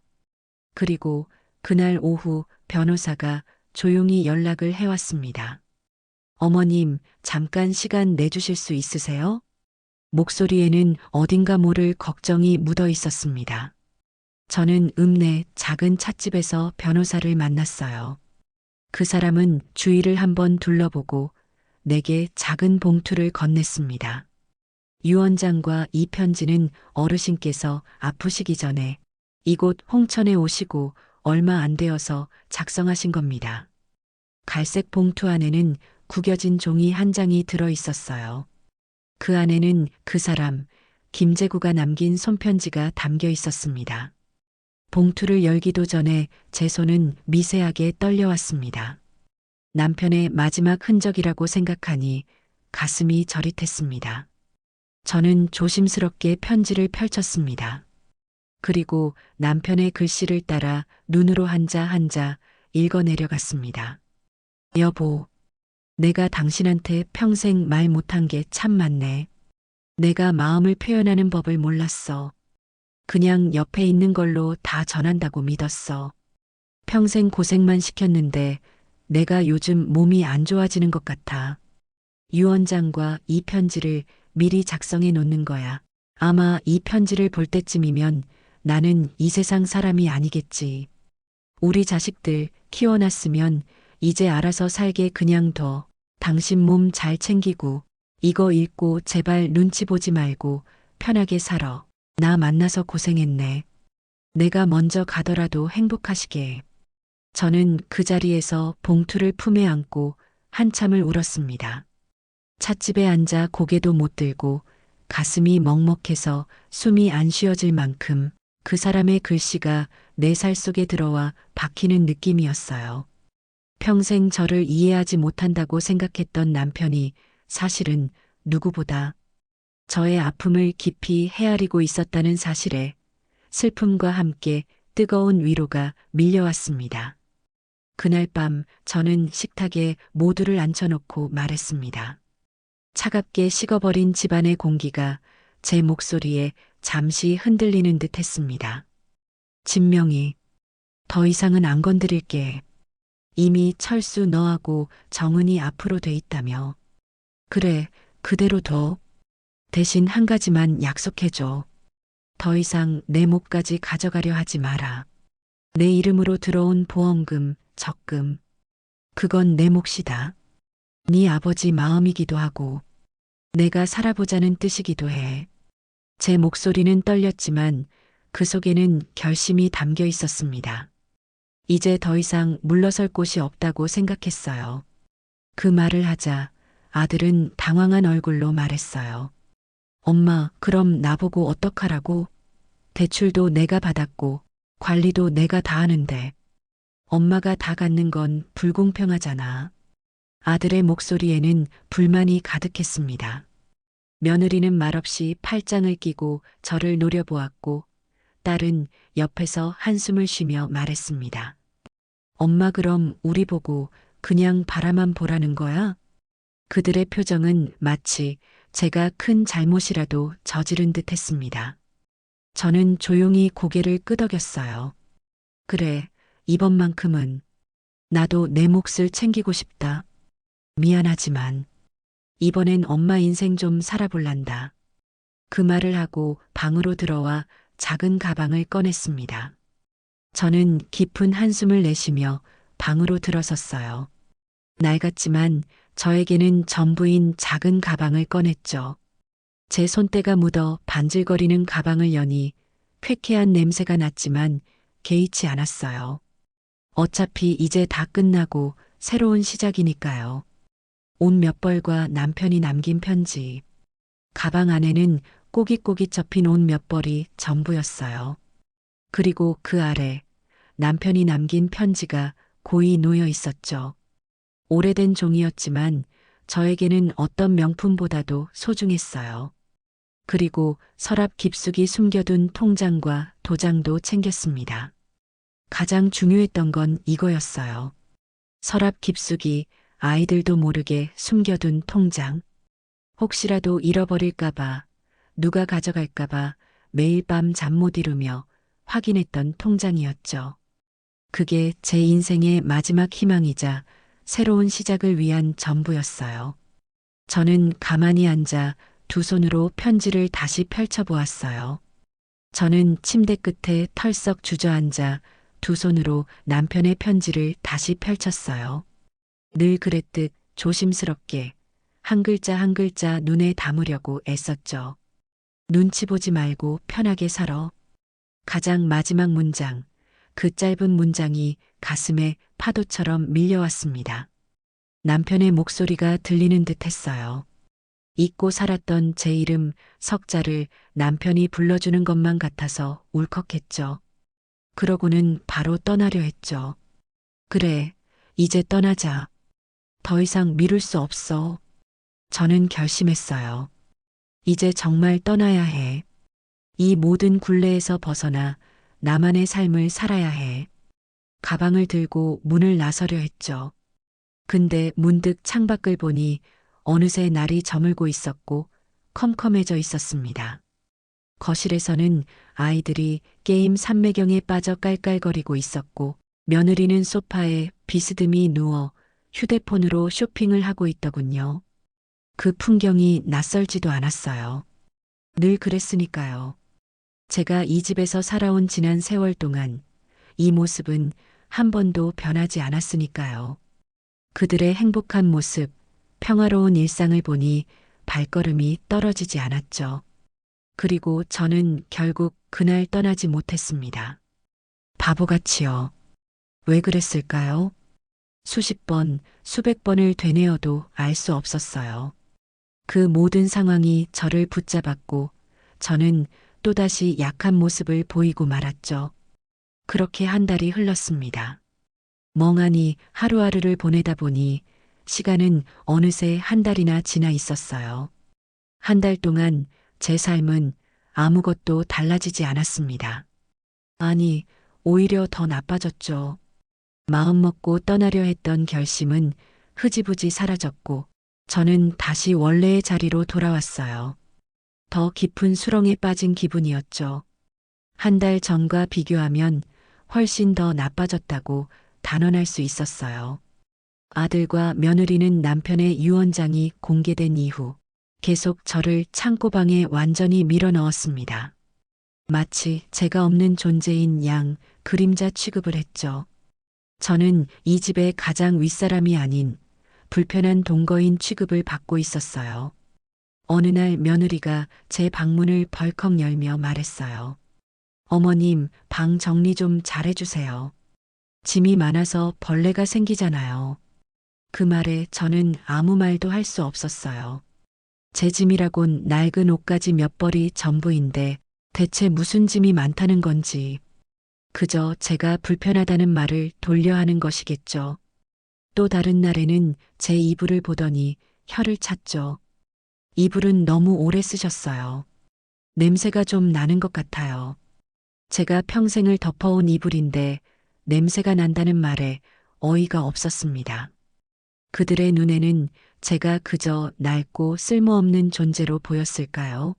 그리고 그날 오후 변호사가 조용히 연락을 해왔습니다. 어머님, 잠깐 시간 내주실 수 있으세요? 목소리에는 어딘가 모를 걱정이 묻어 있었습니다. 저는 읍내 작은 찻집에서 변호사를 만났어요. 그 사람은 주위를 한번 둘러보고 내게 작은 봉투를 건넸습니다. 유언장과 이 편지는 어르신께서 아프시기 전에 이곳 홍천에 오시고 얼마 안 되어서 작성하신 겁니다. 갈색 봉투 안에는 구겨진 종이 한 장이 들어 있었어요. 그 안에는 그 사람, 김재구가 남긴 손편지가 담겨 있었습니다. 봉투를 열기도 전에 제 손은 미세하게 떨려왔습니다. 남편의 마지막 흔적이라고 생각하니 가슴이 저릿했습니다. 저는 조심스럽게 편지를 펼쳤습니다. 그리고 남편의 글씨를 따라 눈으로 한자 한자 읽어 내려갔습니다. 여보, 내가 당신한테 평생 말 못한 게 참 많네. 내가 마음을 표현하는 법을 몰랐어. 그냥 옆에 있는 걸로 다 전한다고 믿었어. 평생 고생만 시켰는데 내가 요즘 몸이 안 좋아지는 것 같아. 유언장과 이 편지를 미리 작성해 놓는 거야. 아마 이 편지를 볼 때쯤이면 나는 이 세상 사람이 아니겠지. 우리 자식들 키워놨으면 이제 알아서 살게 그냥 둬. 당신 몸 잘 챙기고 이거 읽고 제발 눈치 보지 말고 편하게 살아. 나 만나서 고생했네. 내가 먼저 가더라도 행복하시게. 저는 그 자리에서 봉투를 품에 안고 한참을 울었습니다. 찻집에 앉아 고개도 못 들고 가슴이 먹먹해서 숨이 안 쉬어질 만큼 그 사람의 글씨가 내 살 속에 들어와 박히는 느낌이었어요. 평생 저를 이해하지 못한다고 생각했던 남편이 사실은 누구보다 저의 아픔을 깊이 헤아리고 있었다는 사실에 슬픔과 함께 뜨거운 위로가 밀려왔습니다. 그날 밤 저는 식탁에 모두를 앉혀놓고 말했습니다. 차갑게 식어버린 집안의 공기가 제 목소리에 잠시 흔들리는 듯 했습니다. 진명이, 더 이상은 안 건드릴게. 이미 철수 너하고 정은이 앞으로 돼 있다며. 그래, 그대로 둬. 대신 한 가지만 약속해줘. 더 이상 내 몫까지 가져가려 하지 마라. 내 이름으로 들어온 보험금, 적금. 그건 내 몫이다. 네 아버지 마음이기도 하고 내가 살아보자는 뜻이기도 해. 제 목소리는 떨렸지만 그 속에는 결심이 담겨 있었습니다. 이제 더 이상 물러설 곳이 없다고 생각했어요. 그 말을 하자 아들은 당황한 얼굴로 말했어요. 엄마, 그럼 나보고 어떡하라고? 대출도 내가 받았고 관리도 내가 다 하는데 엄마가 다 갖는 건 불공평하잖아. 아들의 목소리에는 불만이 가득했습니다. 며느리는 말없이 팔짱을 끼고 저를 노려보았고 딸은 옆에서 한숨을 쉬며 말했습니다. 엄마, 그럼 우리 보고 그냥 바라만 보라는 거야? 그들의 표정은 마치 제가 큰 잘못이라도 저지른 듯 했습니다. 저는 조용히 고개를 끄덕였어요. 그래, 이번만큼은 나도 내 몫을 챙기고 싶다. 미안하지만 이번엔 엄마 인생 좀 살아볼란다. 그 말을 하고 방으로 들어와 작은 가방을 꺼냈습니다. 저는 깊은 한숨을 내쉬며 방으로 들어섰어요. 낡았지만 저에게는 전부인 작은 가방을 꺼냈죠. 제 손때가 묻어 반질거리는 가방을 여니 쾌쾌한 냄새가 났지만 개의치 않았어요. 어차피 이제 다 끝나고 새로운 시작이니까요. 옷 몇 벌과 남편이 남긴 편지. 가방 안에는 꼬깃꼬깃 접힌 옷 몇 벌이 전부였어요. 그리고 그 아래 남편이 남긴 편지가 고이 놓여 있었죠. 오래된 종이였지만 저에게는 어떤 명품보다도 소중했어요. 그리고 서랍 깊숙이 숨겨둔 통장과 도장도 챙겼습니다. 가장 중요했던 건 이거였어요. 서랍 깊숙이 아이들도 모르게 숨겨둔 통장. 혹시라도 잃어버릴까봐, 누가 가져갈까봐 매일 밤 잠 못 이루며 확인했던 통장이었죠. 그게 제 인생의 마지막 희망이자 새로운 시작을 위한 전부였어요. 저는 가만히 앉아 두 손으로 편지를 다시 펼쳐보았어요. 저는 침대 끝에 털썩 주저앉아 두 손으로 남편의 편지를 다시 펼쳤어요. 늘 그랬듯 조심스럽게 한 글자 한 글자 눈에 담으려고 애썼죠. 눈치 보지 말고 편하게 살아. 가장 마지막 문장, 그 짧은 문장이 가슴에 파도처럼 밀려왔습니다. 남편의 목소리가 들리는 듯 했어요. 잊고 살았던 제 이름 석자를 남편이 불러주는 것만 같아서 울컥했죠. 그러고는 바로 떠나려 했죠. 그래, 이제 떠나자. 더 이상 미룰 수 없어. 저는 결심했어요. 이제 정말 떠나야 해. 이 모든 굴레에서 벗어나 나만의 삶을 살아야 해. 가방을 들고 문을 나서려 했죠. 근데 문득 창밖을 보니 어느새 날이 저물고 있었고 컴컴해져 있었습니다. 거실에서는 아이들이 게임 삼매경에 빠져 깔깔거리고 있었고 며느리는 소파에 비스듬히 누워 휴대폰으로 쇼핑을 하고 있더군요. 그 풍경이 낯설지도 않았어요. 늘 그랬으니까요. 제가 이 집에서 살아온 지난 세월 동안 이 모습은 한 번도 변하지 않았으니까요. 그들의 행복한 모습, 평화로운 일상을 보니 발걸음이 떨어지지 않았죠. 그리고 저는 결국 그날 떠나지 못했습니다. 바보같이요. 왜 그랬을까요? 수십 번, 수백 번을 되뇌어도 알 수 없었어요. 그 모든 상황이 저를 붙잡았고 저는 또다시 약한 모습을 보이고 말았죠. 그렇게 한 달이 흘렀습니다. 멍하니 하루하루를 보내다 보니 시간은 어느새 한 달이나 지나 있었어요. 한 달 동안 제 삶은 아무것도 달라지지 않았습니다. 아니, 오히려 더 나빠졌죠. 마음먹고 떠나려 했던 결심은 흐지부지 사라졌고 저는 다시 원래의 자리로 돌아왔어요. 더 깊은 수렁에 빠진 기분이었죠. 한 달 전과 비교하면 훨씬 더 나빠졌다고 단언할 수 있었어요. 아들과 며느리는 남편의 유언장이 공개된 이후 계속 저를 창고방에 완전히 밀어넣었습니다. 마치 제가 없는 존재인 양 그림자 취급을 했죠. 저는 이 집의 가장 윗사람이 아닌 불편한 동거인 취급을 받고 있었어요. 어느 날 며느리가 제 방문을 벌컥 열며 말했어요. 어머님, 방 정리 좀 잘해주세요. 짐이 많아서 벌레가 생기잖아요. 그 말에 저는 아무 말도 할 수 없었어요. 제 짐이라곤 낡은 옷까지 몇 벌이 전부인데 대체 무슨 짐이 많다는 건지. 그저 제가 불편하다는 말을 돌려 하는 것이겠죠. 또 다른 날에는 제 이불을 보더니 혀를 찼죠. 이불은 너무 오래 쓰셨어요. 냄새가 좀 나는 것 같아요. 제가 평생을 덮어온 이불인데 냄새가 난다는 말에 어이가 없었습니다. 그들의 눈에는 제가 그저 낡고 쓸모없는 존재로 보였을까요?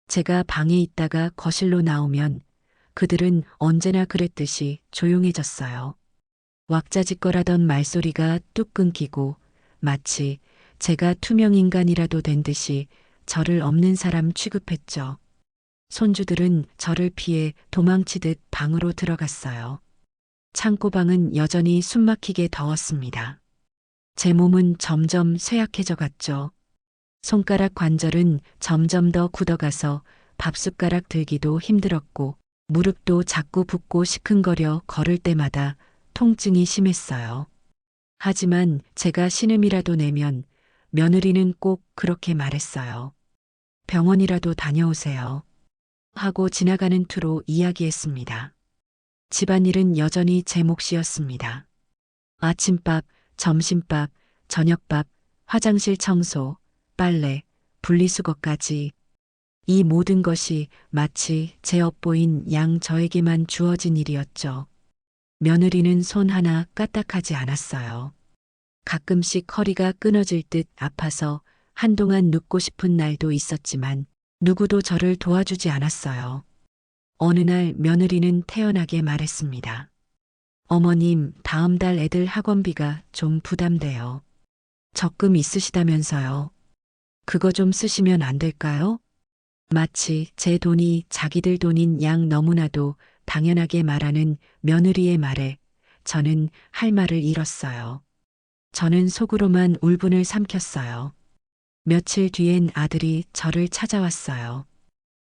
제가 방에 있다가 거실로 나오면 그들은 언제나 그랬듯이 조용해졌어요. 왁자지껄하던 말소리가 뚝 끊기고 마치 제가 투명인간이라도 된 듯이 저를 없는 사람 취급했죠. 손주들은 저를 피해 도망치듯 방으로 들어갔어요. 창고방은 여전히 숨막히게 더웠습니다. 제 몸은 점점 쇠약해져 갔죠. 손가락 관절은 점점 더 굳어가서 밥숟가락 들기도 힘들었고 무릎도 자꾸 붓고 시큰거려 걸을 때마다 통증이 심했어요. 하지만 제가 신음이라도 내면 며느리는 꼭 그렇게 말했어요. 병원이라도 다녀오세요. 하고 지나가는 투로 이야기했습니다. 집안일은 여전히 제 몫이었습니다. 아침밥, 점심밥, 저녁밥, 화장실 청소, 빨래, 분리수거까지 이 모든 것이 마치 제 업보인 양 저에게만 주어진 일이었죠. 며느리는 손 하나 까딱하지 않았어요. 가끔씩 허리가 끊어질 듯 아파서 한동안 눕고 싶은 날도 있었지만 누구도 저를 도와주지 않았어요. 어느 날 며느리는 태연하게 말했습니다. 어머님, 다음 달 애들 학원비가 좀 부담돼요. 적금 있으시다면서요. 그거 좀 쓰시면 안 될까요? 마치 제 돈이 자기들 돈인 양 너무나도 당연하게 말하는 며느리의 말에 저는 할 말을 잃었어요. 저는 속으로만 울분을 삼켰어요. 며칠 뒤엔 아들이 저를 찾아왔어요.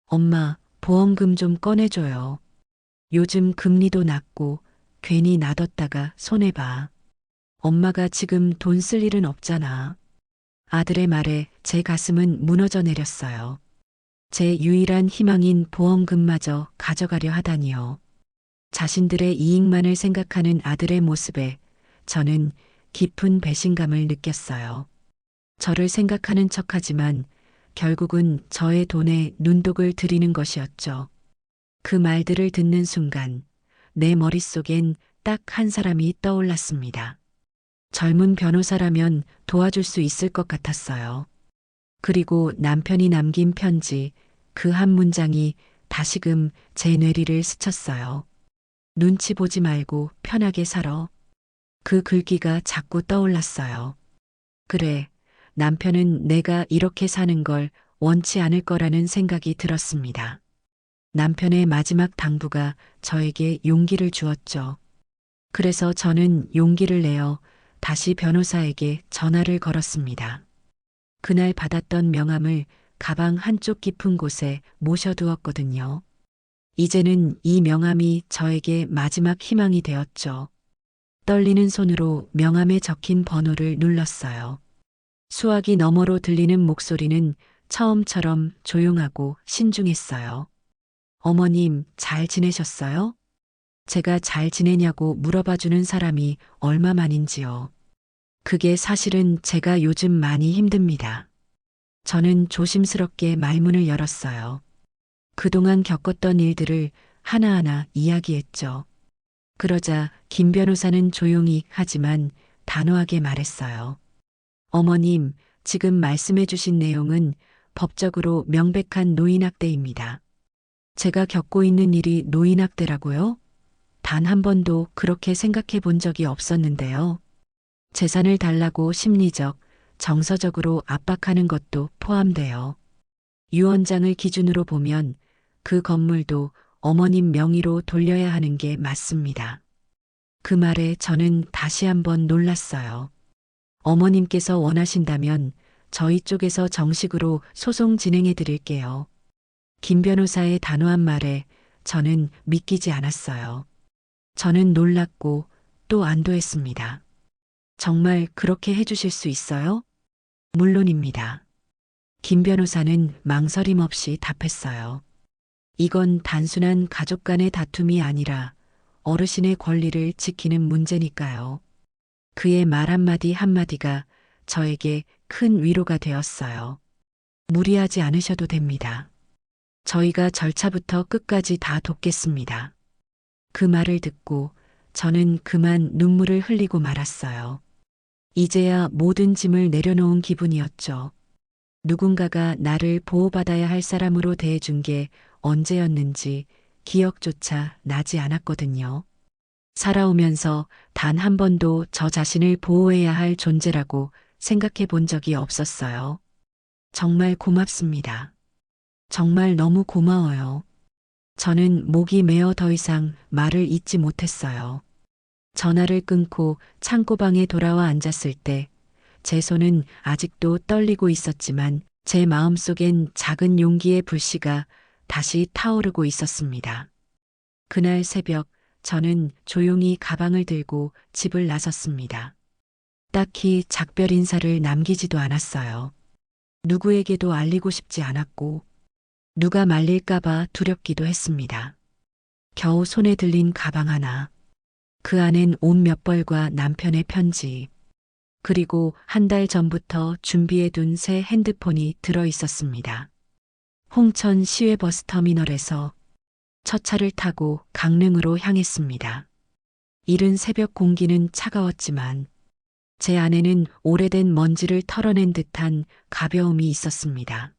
엄마, 보험금 좀 꺼내줘요. 요즘 금리도 낮고 괜히 놔뒀다가 손해봐. 엄마가 지금 돈 쓸 일은 없잖아. 아들의 말에 제 가슴은 무너져 내렸어요. 제 유일한 희망인 보험금마저 가져가려 하다니요. 자신들의 이익만을 생각하는 아들의 모습에 저는 깊은 배신감을 느꼈어요. 저를 생각하는 척하지만 결국은 저의 돈에 눈독을 들이는 것이었죠. 그 말들을 듣는 순간 내 머릿속엔 딱 한 사람이 떠올랐습니다. 젊은 변호사라면 도와줄 수 있을 것 같았어요. 그리고 남편이 남긴 편지, 그 한 문장이 다시금 제 뇌리를 스쳤어요. 눈치 보지 말고 편하게 살아. 그 글귀가 자꾸 떠올랐어요. 그래, 남편은 내가 이렇게 사는 걸 원치 않을 거라는 생각이 들었습니다. 남편의 마지막 당부가 저에게 용기를 주었죠. 그래서 저는 용기를 내어 다시 변호사에게 전화를 걸었습니다. 그날 받았던 명함을 가방 한쪽 깊은 곳에 모셔두었거든요. 이제는 이 명함이 저에게 마지막 희망이 되었죠. 떨리는 손으로 명함에 적힌 번호를 눌렀어요. 수화기 너머로 들리는 목소리는 처음처럼 조용하고 신중했어요. 어머님, 잘 지내셨어요? 제가 잘 지내냐고 물어봐주는 사람이 얼마만인지요. 그게 사실은 제가 요즘 많이 힘듭니다. 저는 조심스럽게 말문을 열었어요. 그동안 겪었던 일들을 하나하나 이야기했죠. 그러자 김 변호사는 조용히 하지만 단호하게 말했어요. 어머님, 지금 말씀해 주신 내용은 법적으로 명백한 노인학대입니다. 제가 겪고 있는 일이 노인학대라고요? 단 한 번도 그렇게 생각해 본 적이 없었는데요. 재산을 달라고 심리적, 정서적으로 압박하는 것도 포함돼요. 유언장을 기준으로 보면 그 건물도 어머님 명의로 돌려야 하는 게 맞습니다. 그 말에 저는 다시 한번 놀랐어요. 어머님께서 원하신다면 저희 쪽에서 정식으로 소송 진행해 드릴게요. 김 변호사의 단호한 말에 저는 믿기지 않았어요. 저는 놀랐고 또 안도했습니다. 정말 그렇게 해주실 수 있어요? 물론입니다. 김 변호사는 망설임 없이 답했어요. 이건 단순한 가족 간의 다툼이 아니라 어르신의 권리를 지키는 문제니까요. 그의 말 한마디 한마디가 저에게 큰 위로가 되었어요. 무리하지 않으셔도 됩니다. 저희가 절차부터 끝까지 다 돕겠습니다. 그 말을 듣고 저는 그만 눈물을 흘리고 말았어요. 이제야 모든 짐을 내려놓은 기분이었죠. 누군가가 나를 보호받아야 할 사람으로 대해준 게 언제였는지 기억조차 나지 않았거든요. 살아오면서 단 한 번도 저 자신을 보호해야 할 존재라고 생각해 본 적이 없었어요. 정말 고맙습니다. 정말 너무 고마워요. 저는 목이 메어 더 이상 말을 잇지 못했어요. 전화를 끊고 창고방에 돌아와 앉았을 때 제 손은 아직도 떨리고 있었지만 제 마음속엔 작은 용기의 불씨가 다시 타오르고 있었습니다. 그날 새벽 저는 조용히 가방을 들고 집을 나섰습니다. 딱히 작별 인사를 남기지도 않았어요. 누구에게도 알리고 싶지 않았고 누가 말릴까봐 두렵기도 했습니다. 겨우 손에 들린 가방 하나. 그 안엔 옷 몇 벌과 남편의 편지, 그리고 한 달 전부터 준비해둔 새 핸드폰이 들어 있었습니다. 홍천 시외버스 터미널에서 첫 차를 타고 강릉으로 향했습니다. 이른 새벽 공기는 차가웠지만 제 안에는 오래된 먼지를 털어낸 듯한 가벼움이 있었습니다.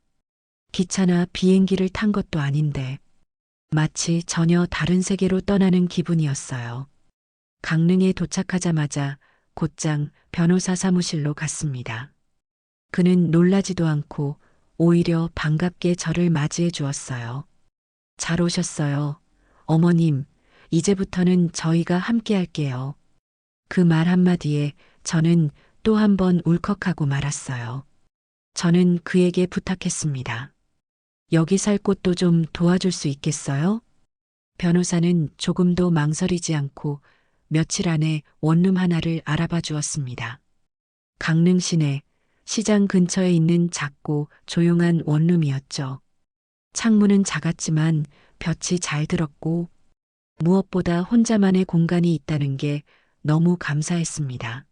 기차나 비행기를 탄 것도 아닌데 마치 전혀 다른 세계로 떠나는 기분이었어요. 강릉에 도착하자마자 곧장 변호사 사무실로 갔습니다. 그는 놀라지도 않고 오히려 반갑게 저를 맞이해 주었어요. 잘 오셨어요. 어머님, 이제부터는 저희가 함께 할게요. 그 말 한마디에 저는 또 한 번 울컥하고 말았어요. 저는 그에게 부탁했습니다. 여기 살 곳도 좀 도와줄 수 있겠어요? 변호사는 조금도 망설이지 않고 며칠 안에 원룸 하나를 알아봐 주었습니다. 강릉 시내 시장 근처에 있는 작고 조용한 원룸이었죠. 창문은 작았지만 볕이 잘 들었고 무엇보다 혼자만의 공간이 있다는 게 너무 감사했습니다.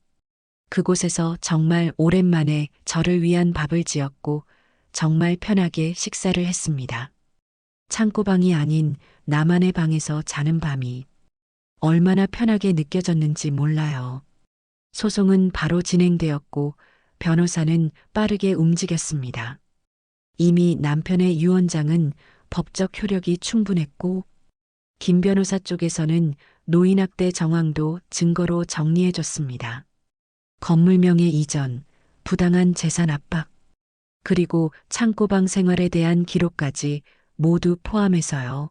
그곳에서 정말 오랜만에 저를 위한 밥을 지었고 정말 편하게 식사를 했습니다. 창고방이 아닌 나만의 방에서 자는 밤이 얼마나 편하게 느껴졌는지 몰라요. 소송은 바로 진행되었고 변호사는 빠르게 움직였습니다. 이미 남편의 유언장은 법적 효력이 충분했고 김 변호사 쪽에서는 노인학대 정황도 증거로 정리해줬습니다. 건물명의 이전, 부당한 재산 압박, 그리고 창고방 생활에 대한 기록까지 모두 포함해서요.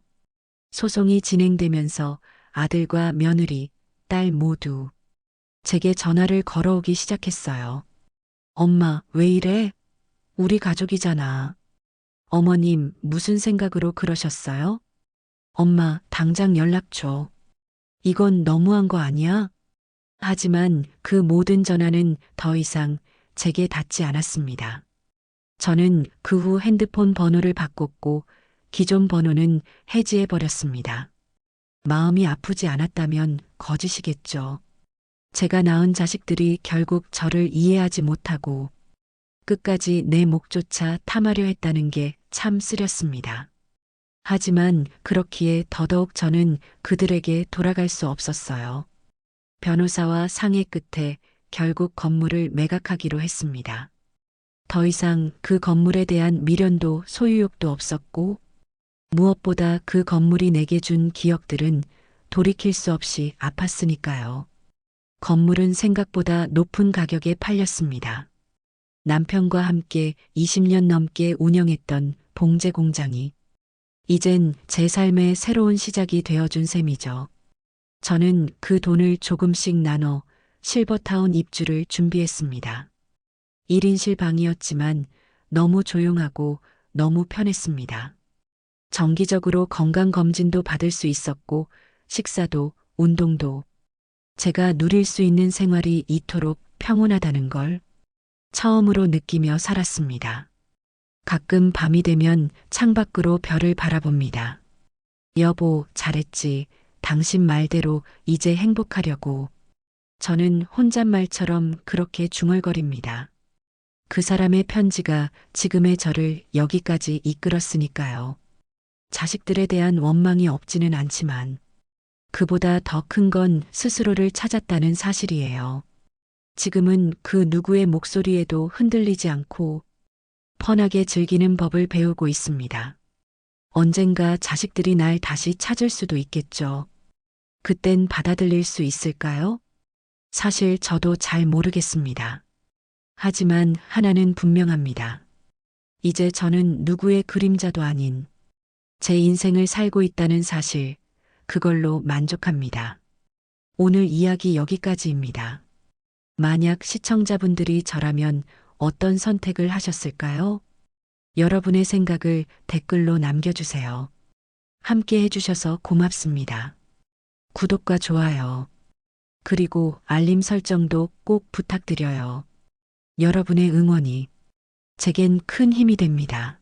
소송이 진행되면서 아들과 며느리, 딸 모두 제게 전화를 걸어오기 시작했어요. 엄마, 왜 이래? 우리 가족이잖아. 어머님, 무슨 생각으로 그러셨어요? 엄마, 당장 연락 줘. 이건 너무한 거 아니야? 하지만 그 모든 전화는 더 이상 제게 닿지 않았습니다. 저는 그 후 핸드폰 번호를 바꿨고 기존 번호는 해지해버렸습니다. 마음이 아프지 않았다면 거짓이겠죠. 제가 낳은 자식들이 결국 저를 이해하지 못하고 끝까지 내 목조차 탐하려 했다는 게 참 쓰렸습니다. 하지만 그렇기에 더더욱 저는 그들에게 돌아갈 수 없었어요. 변호사와 상의 끝에 결국 건물을 매각하기로 했습니다. 더 이상 그 건물에 대한 미련도 소유욕도 없었고 무엇보다 그 건물이 내게 준 기억들은 돌이킬 수 없이 아팠으니까요. 건물은 생각보다 높은 가격에 팔렸습니다. 남편과 함께 20년 넘게 운영했던 봉제 공장이 이젠 제 삶의 새로운 시작이 되어준 셈이죠. 저는 그 돈을 조금씩 나눠 실버타운 입주를 준비했습니다. 1인실 방이었지만 너무 조용하고 너무 편했습니다. 정기적으로 건강검진도 받을 수 있었고 식사도 운동도 제가 누릴 수 있는 생활이 이토록 평온하다는 걸 처음으로 느끼며 살았습니다. 가끔 밤이 되면 창밖으로 별을 바라봅니다. 여보, 잘했지. 당신 말대로 이제 행복하려고. 저는 혼잣말처럼 그렇게 중얼거립니다. 그 사람의 편지가 지금의 저를 여기까지 이끌었으니까요. 자식들에 대한 원망이 없지는 않지만 그보다 더 큰 건 스스로를 찾았다는 사실이에요. 지금은 그 누구의 목소리에도 흔들리지 않고 편하게 즐기는 법을 배우고 있습니다. 언젠가 자식들이 날 다시 찾을 수도 있겠죠. 그땐 받아들일 수 있을까요? 사실 저도 잘 모르겠습니다. 하지만 하나는 분명합니다. 이제 저는 누구의 그림자도 아닌 제 인생을 살고 있다는 사실, 그걸로 만족합니다. 오늘 이야기 여기까지입니다. 만약 시청자분들이 저라면 어떤 선택을 하셨을까요? 여러분의 생각을 댓글로 남겨주세요. 함께 해주셔서 고맙습니다. 구독과 좋아요, 그리고 알림 설정도 꼭 부탁드려요. 여러분의 응원이 제겐 큰 힘이 됩니다.